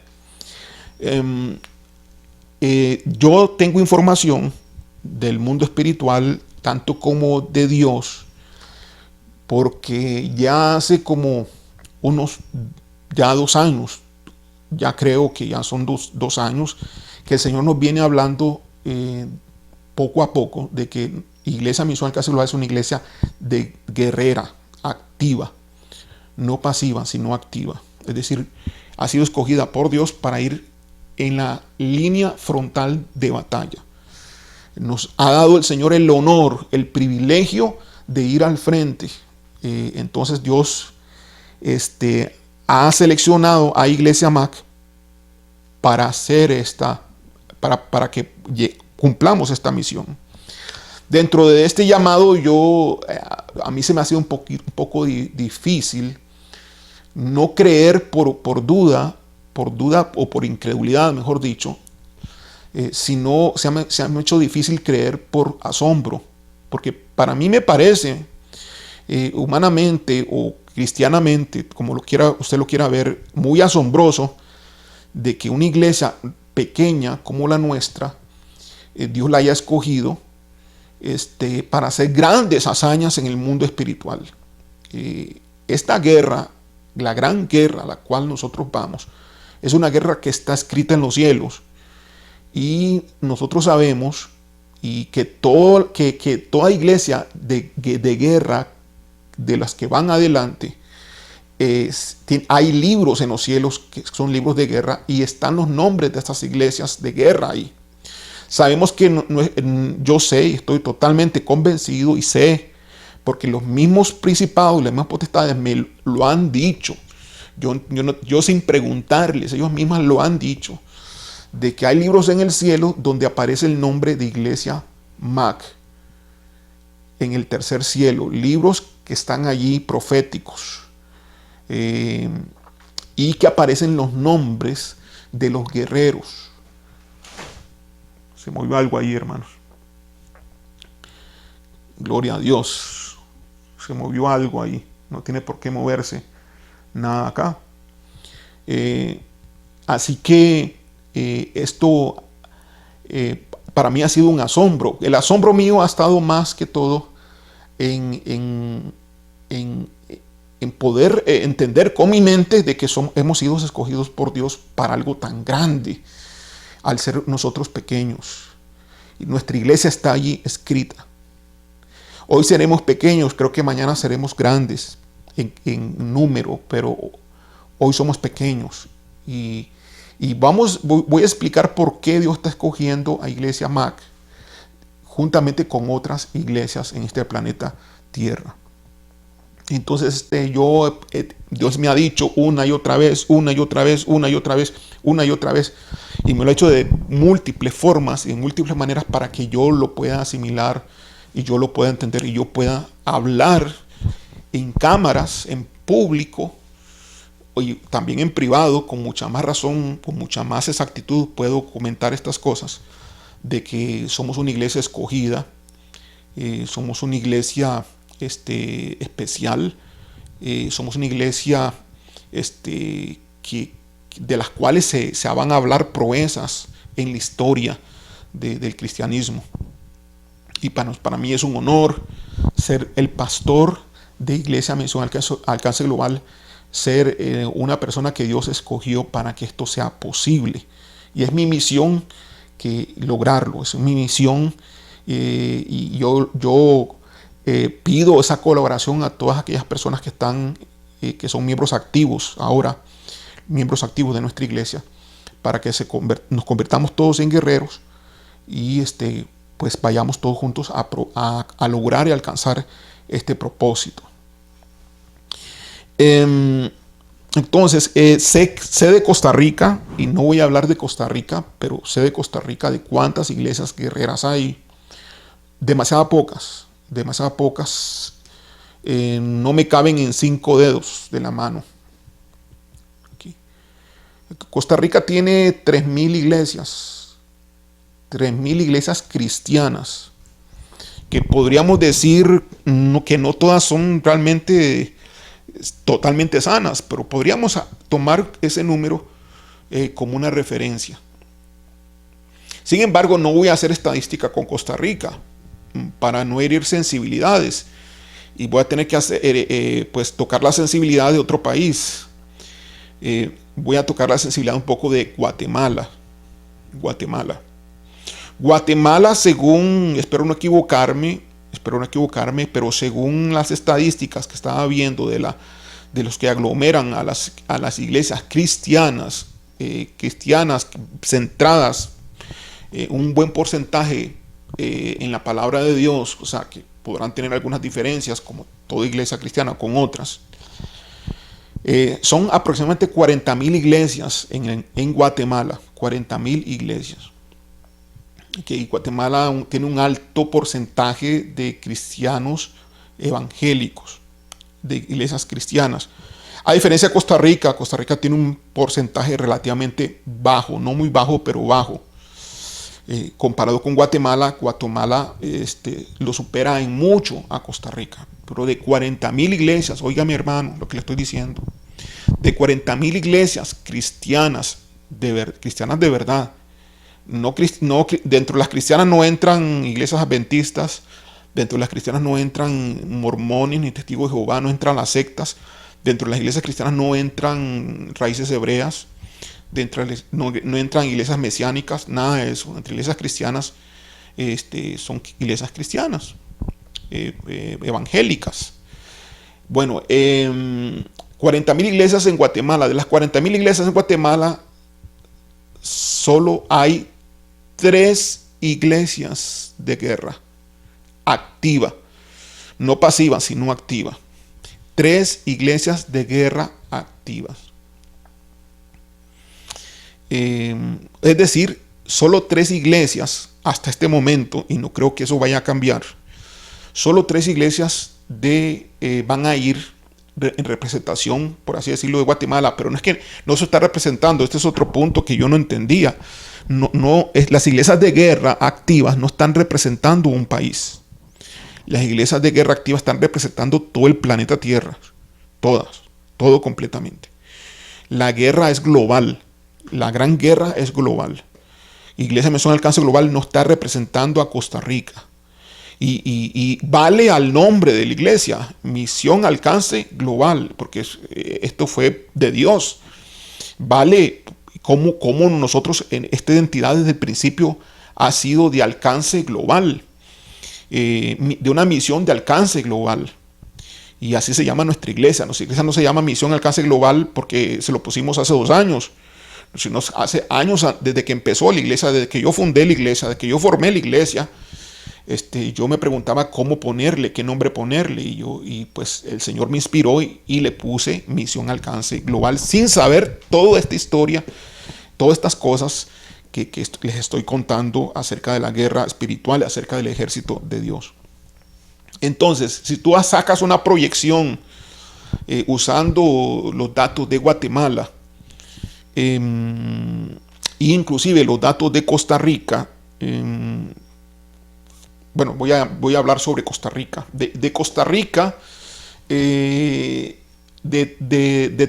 Yo tengo información del mundo espiritual, tanto como de Dios, porque ya hace como ya 2 años, ya creo que ya son dos años, que el Señor nos viene hablando poco a poco de que Iglesia Misual Cacerola es una iglesia de guerrera, activa, no pasiva, sino activa. Es decir, ha sido escogida por Dios para ir en la línea frontal de batalla. Nos ha dado el Señor el honor, el privilegio de ir al frente. Entonces Dios ha seleccionado a Iglesia Mac para hacer para que cumplamos esta misión. Dentro de este llamado, a mí se me ha sido un poco difícil no creer por duda o por incredulidad, mejor dicho, sino se me ha hecho difícil creer por asombro, porque para mí me parece, humanamente o cristianamente, como usted lo quiera ver, muy asombroso de que una iglesia pequeña como la nuestra, Dios la haya escogido para hacer grandes hazañas en el mundo espiritual. Esta guerra, la gran guerra a la cual nosotros vamos, es una guerra que está escrita en los cielos, y nosotros sabemos que toda iglesia de guerra, de las que van adelante, hay libros en los cielos que son libros de guerra, y están los nombres de estas iglesias de guerra ahí. Sabemos que yo sé y estoy totalmente convencido y sé, porque los mismos principados, las mismas potestades me lo han dicho. Yo sin preguntarles, ellos mismas lo han dicho, de que hay libros en el cielo donde aparece el nombre de Iglesia Mac en el tercer cielo, libros que están allí proféticos, y que aparecen los nombres de los guerreros. Se movió algo ahí, hermanos. Gloria a Dios. Se movió algo ahí. No tiene por qué moverse nada acá. Así que esto para mí ha sido un asombro. El asombro mío ha estado más que todo en poder entender con mi mente de que hemos sido escogidos por Dios para algo tan grande, al ser nosotros pequeños. Y nuestra iglesia está allí escrita. Hoy seremos pequeños, creo que mañana seremos grandes en número, pero hoy somos pequeños. Y voy a explicar por qué Dios está escogiendo a Iglesia Mac juntamente con otras iglesias en este planeta Tierra. Entonces Dios me ha dicho una y otra vez, una y otra vez, una y otra vez, una y otra vez, y me lo ha hecho de múltiples formas y en múltiples maneras para que yo lo pueda asimilar y yo lo pueda entender y yo pueda hablar en cámaras, en público y también en privado, con mucha más razón, con mucha más exactitud puedo comentar estas cosas, de que somos una iglesia escogida, somos una iglesia especial, somos una iglesia de las cuales se van a hablar proezas en la historia del cristianismo. Y para mí es un honor ser el pastor de Iglesia Misión Alcance Global, ser una persona que Dios escogió para que esto sea posible. Y es mi misión lograrlo, es mi misión, y yo pido esa colaboración a todas aquellas personas que son miembros activos ahora, miembros activos de nuestra iglesia, para que nos convertamos todos en guerreros y pues vayamos todos juntos a lograr y alcanzar este propósito. Entonces, sé de Costa Rica, y no voy a hablar de Costa Rica, pero sé de Costa Rica de cuántas iglesias guerreras hay. Demasiadas pocas. No me caben en 5 dedos de la mano. Aquí. Costa Rica tiene 3,000 iglesias. 3,000 iglesias cristianas, que podríamos decir que no todas son realmente totalmente sanas, pero podríamos tomar ese número como una referencia. Sin embargo, no voy a hacer estadística con Costa Rica para no herir sensibilidades, y voy a tener que pues tocar la sensibilidad de otro país. Voy a tocar la sensibilidad un poco de Guatemala, según, espero no equivocarme, pero según las estadísticas que estaba viendo de los que aglomeran a las iglesias cristianas cristianas centradas, un buen porcentaje en la palabra de Dios, o sea, que podrán tener algunas diferencias, como toda iglesia cristiana con otras. Son aproximadamente 40,000 iglesias en Guatemala, 40,000 iglesias. Okay, Guatemala tiene un alto porcentaje de cristianos evangélicos, de iglesias cristianas. A diferencia de Costa Rica, Costa Rica tiene un porcentaje relativamente bajo, no muy bajo, pero bajo. Comparado con Guatemala, Guatemala lo supera en mucho a Costa Rica. Pero de 40,000 iglesias, oiga mi hermano, lo que le estoy diciendo, de 40,000 iglesias cristianas, cristianas de verdad, dentro de las cristianas no entran iglesias adventistas, dentro de las cristianas no entran mormones ni testigos de Jehová, no entran las sectas, dentro de las iglesias cristianas no entran raíces hebreas, no entran iglesias mesiánicas, nada de eso. Entre iglesias cristianas son iglesias cristianas, evangélicas. Bueno, 40,000 iglesias en Guatemala. De las 40,000 iglesias en Guatemala, solo hay 3 iglesias de guerra activa, no pasiva, sino activa. 3 iglesias de guerra activas. Es decir, solo 3 iglesias hasta este momento, y no creo que eso vaya a cambiar, solo 3 iglesias van a ir en representación, por así decirlo, de Guatemala, pero no es que no se está representando. Este es otro punto que yo no entendía. Las iglesias de guerra activas no están representando un país. Las iglesias de guerra activas están representando todo el planeta Tierra, todas, todo completamente. La guerra es global, la gran guerra es global. Iglesia Misión Alcance Global no está representando a Costa Rica. Y vale al nombre de la iglesia, Misión Alcance Global, porque esto fue de Dios. Vale como nosotros, en esta identidad desde el principio ha sido de alcance global, de una misión de alcance global. Y así se llama nuestra iglesia. Nuestra iglesia no se llama Misión Alcance Global porque se lo pusimos hace 2 años. Sino hace años, desde que empezó la iglesia, desde que yo fundé la iglesia, desde que yo formé la iglesia, yo me preguntaba cómo ponerle, qué nombre ponerle, y pues el Señor me inspiró y le puse Misión Alcance Global, sin saber toda esta historia, todas estas cosas que les estoy contando acerca de la guerra espiritual, acerca del ejército de Dios. Entonces, si tú sacas una proyección usando los datos de Guatemala, inclusive los datos de Costa Rica, bueno, voy a hablar sobre Costa Rica. De Costa Rica, de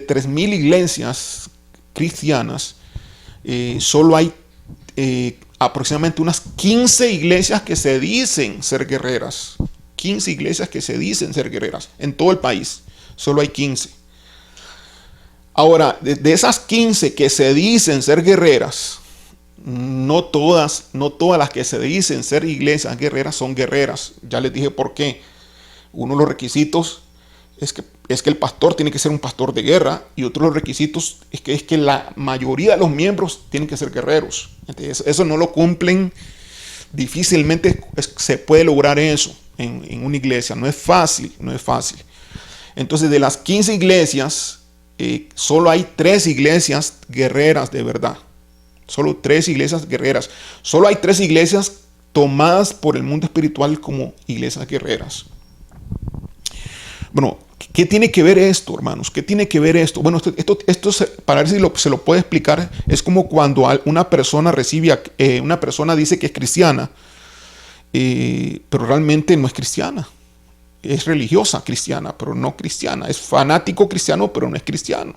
3,000 iglesias cristianas, solo hay aproximadamente unas 15 iglesias que se dicen ser guerreras. 15 iglesias que se dicen ser guerreras en todo el país. Solo hay 15. Ahora, de esas 15 que se dicen ser guerreras, no todas las que se dicen ser iglesias guerreras son guerreras. Ya les dije por qué. Uno de los requisitos es que el pastor tiene que ser un pastor de guerra, y otro de los requisitos es que la mayoría de los miembros tienen que ser guerreros. Entonces, eso no lo cumplen. Difícilmente se puede lograr eso en una iglesia. No es fácil. Entonces, de las 15 iglesias, solo hay 3 iglesias guerreras de verdad. Solo 3 iglesias guerreras. Solo hay 3 iglesias tomadas por el mundo espiritual como iglesias guerreras. Bueno, ¿qué tiene que ver esto, hermanos? ¿Qué tiene que ver esto? Bueno, esto para ver si se lo puede explicar, es como cuando una persona una persona dice que es cristiana, pero realmente no es cristiana. Es religiosa cristiana, pero no cristiana. Es fanático cristiano, pero no es cristiano.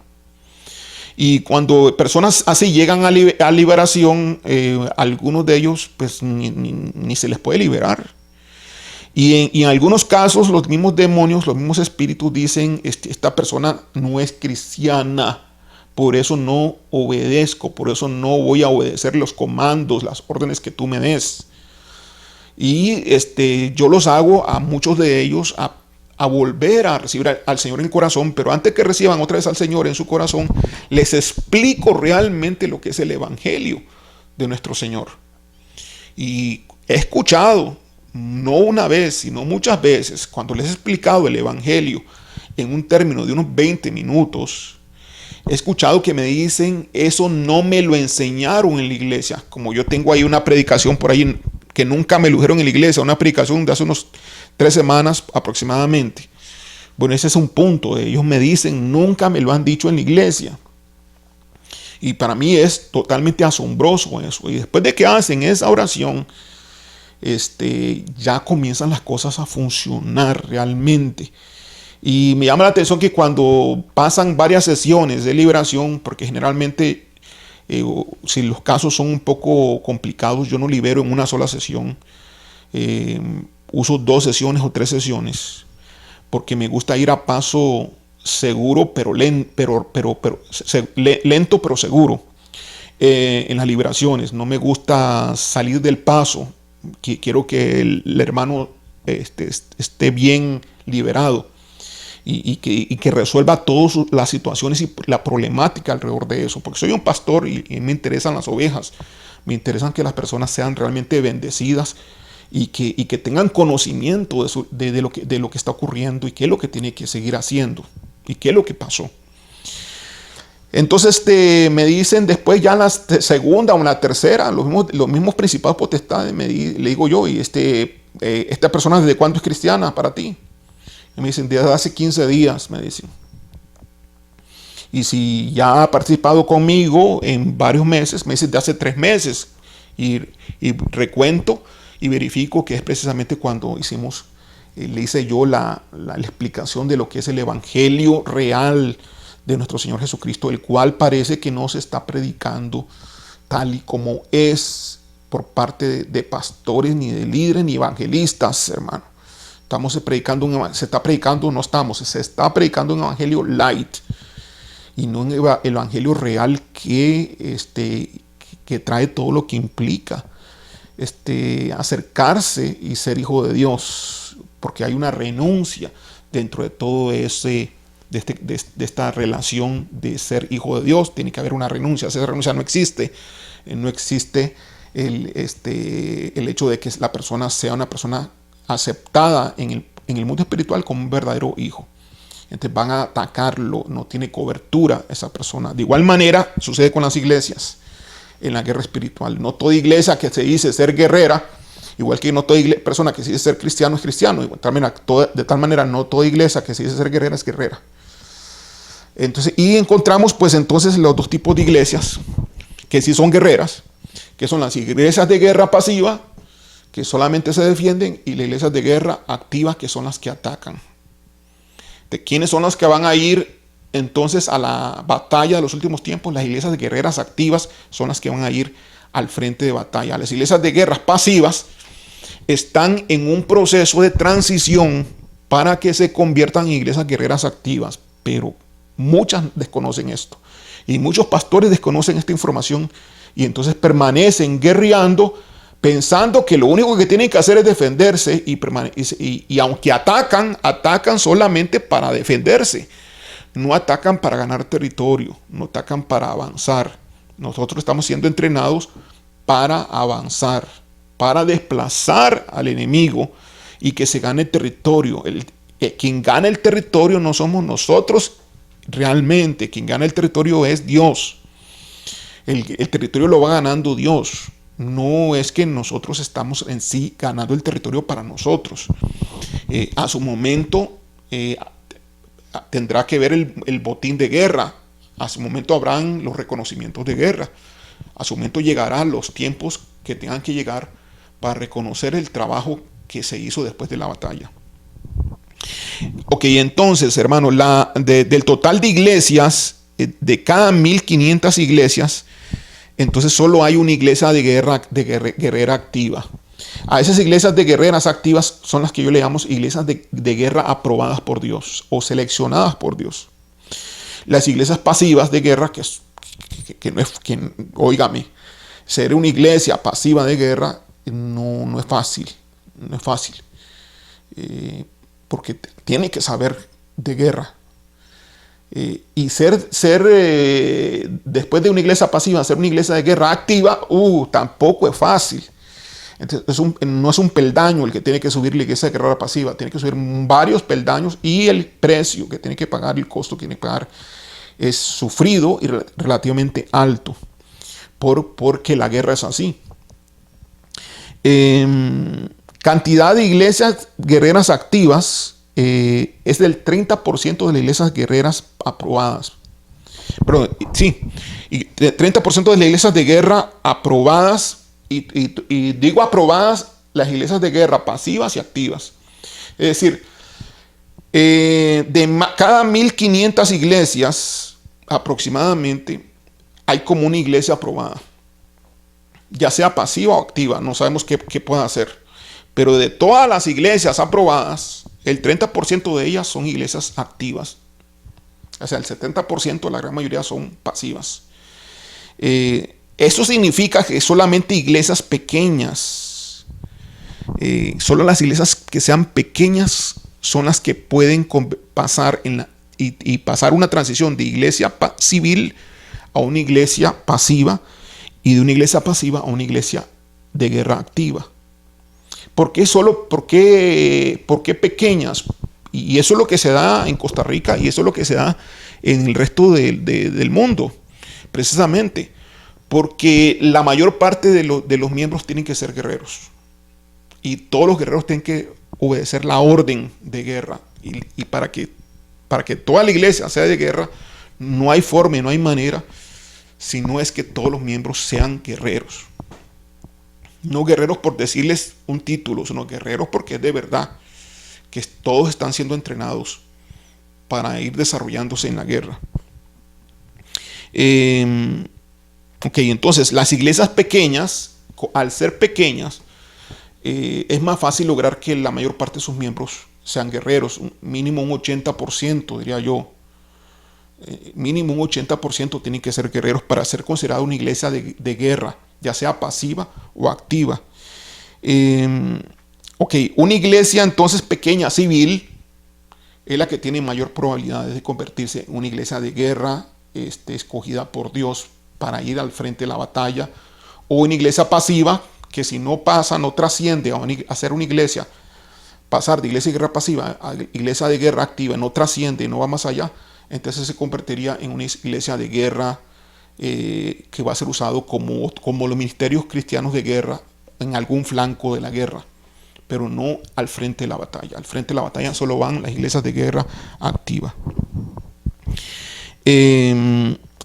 Y cuando personas así llegan a liberación, algunos de ellos pues ni se les puede liberar. Y en algunos casos los mismos demonios, los mismos espíritus dicen, esta persona no es cristiana, por eso no obedezco, por eso no voy a obedecer los comandos, las órdenes que tú me des. Y yo los hago a muchos de ellos, a volver a recibir al Señor en el corazón, pero antes que reciban otra vez al Señor en su corazón, les explico realmente lo que es el Evangelio de nuestro Señor. Y he escuchado, no una vez, sino muchas veces, cuando les he explicado el Evangelio en un término de unos 20 minutos, he escuchado que me dicen, eso no me lo enseñaron en la iglesia. Como yo tengo ahí una predicación por ahí que nunca me lo dijeron en la iglesia, una predicación de hace unos 3 semanas aproximadamente. Bueno, ese es un punto. Ellos me dicen, nunca me lo han dicho en la iglesia. Y para mí es totalmente asombroso eso. Y después de que hacen esa oración, ya comienzan las cosas a funcionar realmente. Y me llama la atención que cuando pasan varias sesiones de liberación, porque generalmente si los casos son un poco complicados, yo no libero en una sola sesión. Uso 2 sesiones o 3 sesiones, porque me gusta ir a paso seguro, pero lento pero seguro en las liberaciones. No me gusta salir del paso. Quiero que el hermano esté bien liberado y que resuelva todas las situaciones y la problemática alrededor de eso, porque soy un pastor y me interesan las ovejas, me interesan que las personas sean realmente bendecidas y que tengan conocimiento de lo que está ocurriendo y qué es lo que tiene que seguir haciendo y qué es lo que pasó. Entonces me dicen después ya la segunda o la tercera, los mismos principados potestades, le digo yo, y esta persona ¿desde cuándo es cristiana para ti? Y me dicen, desde hace 15 días, me dicen. Y si ya ha participado conmigo en varios meses, me dicen de hace 3 meses. Y recuento y verifico que es precisamente cuando hicimos, le hice yo la explicación de lo que es el Evangelio real de nuestro Señor Jesucristo, el cual parece que no se está predicando tal y como es por parte de pastores, ni de líderes, ni evangelistas, hermano. Se está predicando un evangelio light y no un evangelio real que trae todo lo que implica acercarse y ser hijo de Dios, porque hay una renuncia dentro de todo de esta relación de ser hijo de Dios. Tiene que haber una renuncia. Esa renuncia no existe. No existe el hecho de que la persona sea una persona aceptada en el mundo espiritual como un verdadero hijo. Entonces van a atacarlo, no tiene cobertura esa persona. De igual manera sucede con las iglesias en la guerra espiritual. No toda iglesia que se dice ser guerrera, igual que no toda persona que se dice ser cristiano es cristiano. De tal manera no toda iglesia que se dice ser guerrera es guerrera. Entonces, y encontramos pues entonces los 2 tipos de iglesias que sí son guerreras, que son las iglesias de guerra pasiva, que solamente se defienden, y las iglesias de guerra activas, que son las que atacan. ¿De quiénes son los que van a ir entonces a la batalla de los últimos tiempos? Las iglesias de guerreras activas son las que van a ir al frente de batalla. Las iglesias de guerras pasivas están en un proceso de transición para que se conviertan en iglesias guerreras activas, pero muchas desconocen esto y muchos pastores desconocen esta información y entonces permanecen guerreando, pensando que lo único que tienen que hacer es defenderse y aunque atacan solamente para defenderse. No atacan para ganar territorio, no atacan para avanzar. Nosotros estamos siendo entrenados para avanzar, para desplazar al enemigo y que se gane territorio. Quien gana el territorio no somos nosotros realmente, quien gana el territorio es Dios. El territorio lo va ganando Dios. No es que nosotros estamos en sí ganando el territorio para nosotros. A su momento tendrá que ver el botín de guerra. A su momento habrán los reconocimientos de guerra. A su momento llegarán los tiempos que tengan que llegar para reconocer el trabajo que se hizo después de la batalla. Ok, entonces, hermano, del total de iglesias, de cada 1500 iglesias, entonces solo hay una iglesia de guerrera activa. A esas iglesias de guerreras activas son las que yo le llamo iglesias de guerra aprobadas por Dios o seleccionadas por Dios. Las iglesias pasivas de guerra, óigame, ser una iglesia pasiva de guerra no es fácil. No es fácil. porque tiene que saber de guerra. Y después de una iglesia pasiva, ser una iglesia de guerra activa, tampoco es fácil. Entonces, no es un peldaño el que tiene que subir la iglesia de guerra pasiva, tiene que subir varios peldaños, y el precio que tiene que pagar, el costo que tiene que pagar, es sufrido y relativamente alto, porque la guerra es así. Cantidad de iglesias guerreras activas es del 30% de las iglesias guerreras aprobadas. Pero sí, y 30% de las iglesias de guerra aprobadas, y digo aprobadas, las iglesias de guerra pasivas y activas. Es decir, cada 1500 iglesias aproximadamente hay como una iglesia aprobada, ya sea pasiva o activa, no sabemos qué pueda hacer. Pero de todas las iglesias aprobadas, el 30% de ellas son iglesias activas. O sea, el 70%, la gran mayoría, son pasivas. Eso significa que solamente iglesias pequeñas, solo las iglesias que sean pequeñas son las que pueden pasar y pasar una transición de iglesia civil a una iglesia pasiva, y de una iglesia pasiva a una iglesia de guerra activa. ¿Por qué pequeñas? Y eso es lo que se da en Costa Rica, y eso es lo que se da en el resto del mundo, precisamente porque la mayor parte de los miembros tienen que ser guerreros, y todos los guerreros tienen que obedecer la orden de guerra, y para que toda la iglesia sea de guerra, no hay forma y no hay manera si no es que todos los miembros sean guerreros. No guerreros por decirles un título, sino guerreros porque es de verdad que todos están siendo entrenados para ir desarrollándose en la guerra. Entonces las iglesias pequeñas, al ser pequeñas, es más fácil lograr que la mayor parte de sus miembros sean guerreros, mínimo un 80%, diría yo. Mínimo un 80% tienen que ser guerreros para ser considerada una iglesia de guerra, ya sea pasiva o activa. Una iglesia entonces pequeña, civil, es la que tiene mayor probabilidad de convertirse en una iglesia de guerra, escogida por Dios para ir al frente de la batalla, o una iglesia pasiva, que si no pasa, no trasciende a ser una iglesia, pasar de iglesia de guerra pasiva a iglesia de guerra activa, no trasciende, no va más allá, entonces se convertiría en una iglesia de guerra, que va a ser usado como los ministerios cristianos de guerra en algún flanco de la guerra, pero no al frente de la batalla. Al frente de la batalla solo van las iglesias de guerra activa.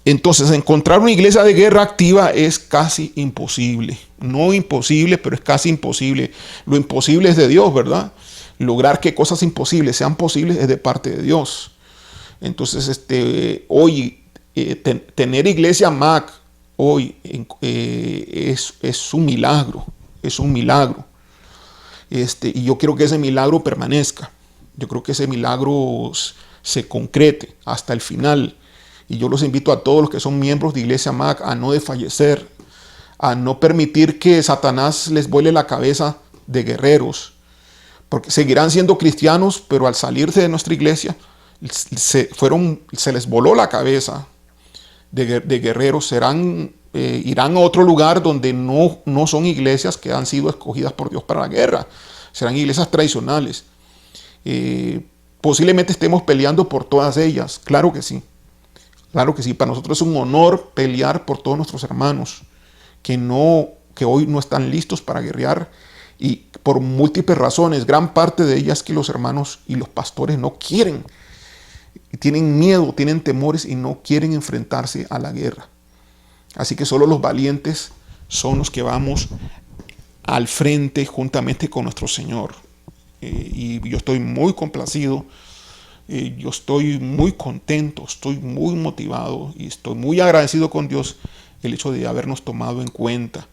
Entonces, encontrar una iglesia de guerra activa es casi imposible. No imposible, pero es casi imposible. Lo imposible es de Dios, ¿verdad? Lograr que cosas imposibles sean posibles es de parte de Dios. Entonces, hoy tener iglesia MAC hoy es un milagro. Es un milagro. Y yo quiero que ese milagro permanezca. Yo creo que ese milagro se concrete hasta el final. Y yo los invito a todos los que son miembros de Iglesia MAC a no desfallecer, a no permitir que Satanás les vuele la cabeza de guerreros, porque seguirán siendo cristianos, pero al salirse de nuestra iglesia se les voló la cabeza de guerreros. Irán a otro lugar donde no son iglesias que han sido escogidas por Dios para la guerra. Serán iglesias tradicionales. Posiblemente estemos peleando por todas ellas. Claro que sí. Claro que sí. Para nosotros es un honor pelear por todos nuestros hermanos que hoy no están listos para guerrear, y por múltiples razones. Gran parte de ellas que los hermanos y los pastores no quieren. Tienen miedo, tienen temores y no quieren enfrentarse a la guerra. Así que solo los valientes son los que vamos al frente juntamente con nuestro Señor. Y yo estoy muy complacido, yo estoy muy contento, estoy muy motivado y estoy muy agradecido con Dios el hecho de habernos tomado en cuenta.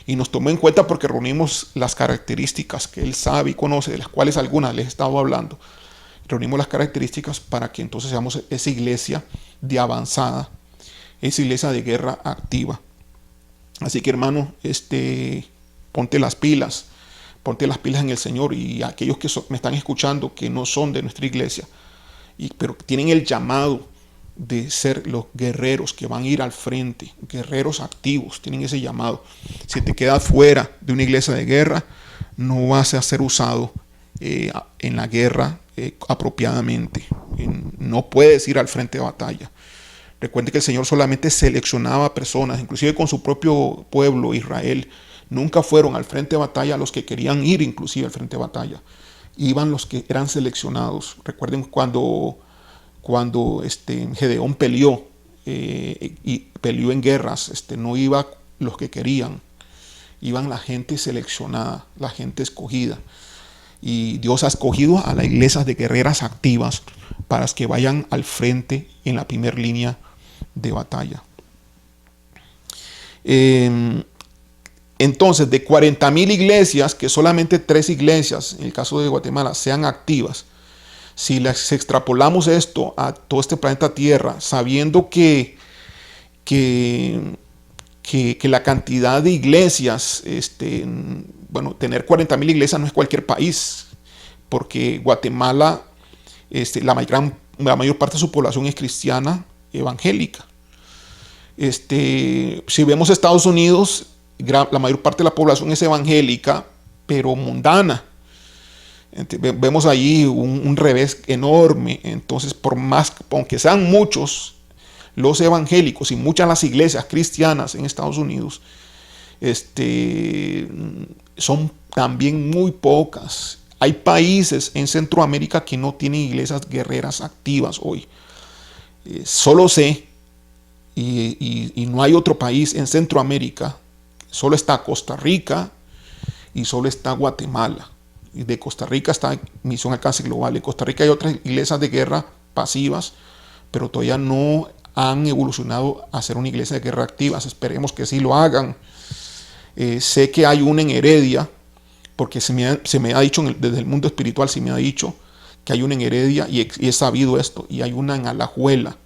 Y nos tomó en cuenta porque reunimos las características que Él sabe y conoce, de las cuales algunas les he estado hablando. Reunimos las características para que entonces seamos esa iglesia de avanzada, esa iglesia de guerra activa. Así que, hermano, ponte las pilas. Ponte las pilas en el Señor. Y aquellos que me están escuchando que no son de nuestra iglesia, pero tienen el llamado de ser los guerreros que van a ir al frente, guerreros activos, tienen ese llamado. Si te quedas fuera de una iglesia de guerra, no vas a ser usado en la guerra apropiadamente. No puedes ir al frente de batalla. Recuerde que el Señor solamente seleccionaba personas, inclusive con su propio pueblo Israel. Nunca fueron al frente de batalla los que querían ir inclusive al frente de batalla. Iban los que eran seleccionados. Recuerden cuando Gedeón peleó y peleó en guerras, no iba los que querían, iban la gente seleccionada, la gente escogida. Y Dios ha escogido a las iglesias de guerreras activas para que vayan al frente en la primera línea de batalla. Entonces, de 40,000 iglesias, que solamente 3 iglesias, en el caso de Guatemala, sean activas, si extrapolamos esto a todo este planeta Tierra, sabiendo que la cantidad de iglesias, tener 40,000 iglesias no es cualquier país, porque Guatemala, la mayor parte de su población es cristiana evangélica. Si vemos Estados Unidos, la mayor parte de la población es evangélica, pero mundana. Vemos allí un revés enorme. Entonces, aunque sean muchos los evangélicos y muchas las iglesias cristianas en Estados Unidos, son también muy pocas. Hay países en Centroamérica que no tienen iglesias guerreras activas hoy. Solo sé, y no hay otro país en Centroamérica, solo está Costa Rica y solo está Guatemala. Y de Costa Rica está Misión Alcance Global. En Costa Rica hay otras iglesias de guerra pasivas, pero todavía no han evolucionado a ser una iglesia de guerra activa. Esperemos que sí lo hagan. Sé que hay una en Heredia, porque se me ha dicho desde el mundo espiritual, se me ha dicho que hay una en Heredia, y he sabido esto, y hay una en Alajuela,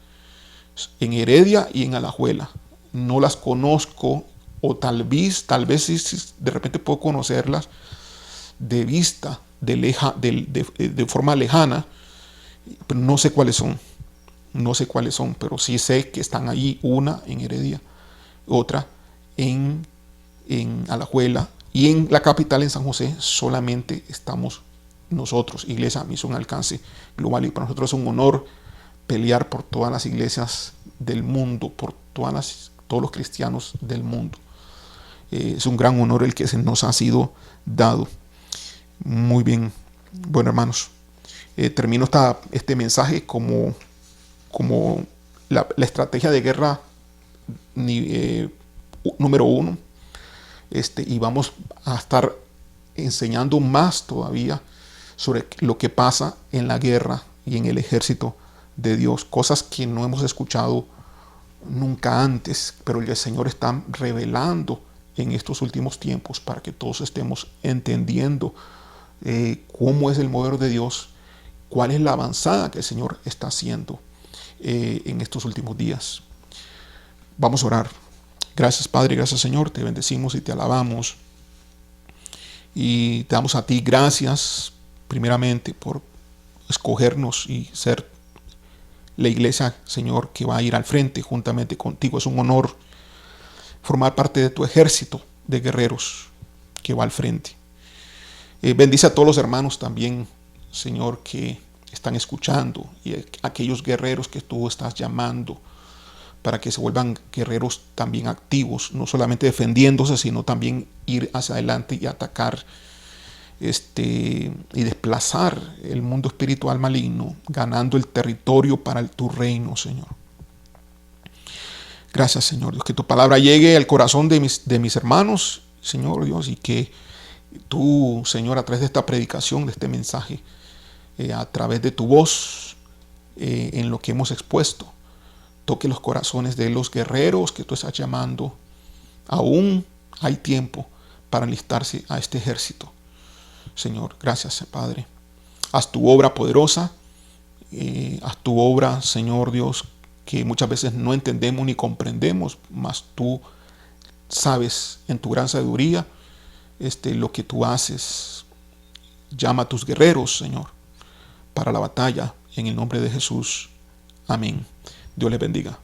en Heredia y en Alajuela. No las conozco, o tal vez sí, de repente puedo conocerlas de vista, de forma lejana, pero no sé cuáles son. No sé cuáles son, pero sí sé que están allí, una en Heredia, otra en Alajuela, y en la capital, en San José, solamente estamos nosotros, Iglesia Misión Alcance Global. Y para nosotros es un honor pelear por todas las iglesias del mundo, por todos los cristianos del mundo. Es un gran honor el que se nos ha sido dado. Muy bien, bueno, hermanos, termino este mensaje como la estrategia de guerra número 1, y vamos a estar enseñando más todavía sobre lo que pasa en la guerra y en el ejército de Dios, cosas que no hemos escuchado nunca antes, pero el Señor está revelando en estos últimos tiempos para que todos estemos entendiendo cómo es el mover de Dios, cuál es la avanzada que el Señor está haciendo en estos últimos días. Vamos a orar. Gracias, Padre, gracias, Señor, te bendecimos y te alabamos, y te damos a ti gracias primeramente por escogernos y ser la iglesia, Señor, que va a ir al frente juntamente contigo. Es un honor formar parte de tu ejército de guerreros que va al frente. Bendice a todos los hermanos también, Señor, que están escuchando, y aquellos guerreros que tú estás llamando para que se vuelvan guerreros también activos, no solamente defendiéndose, sino también ir hacia adelante y atacar y desplazar el mundo espiritual maligno, ganando el territorio para tu reino, Señor. Gracias, Señor Dios, que tu palabra llegue al corazón de mis hermanos, Señor Dios, y que tú, Señor, a través de esta predicación, de este mensaje, a través de tu voz, en lo que hemos expuesto, toque los corazones de los guerreros que tú estás llamando. Aún hay tiempo para enlistarse a este ejército. Señor, gracias, Padre. Haz tu obra poderosa, haz tu obra, Señor Dios, que muchas veces no entendemos ni comprendemos, mas tú sabes en tu gran sabiduría lo que tú haces. Llama a tus guerreros, Señor, para la batalla, en el nombre de Jesús. Amén. Dios les bendiga.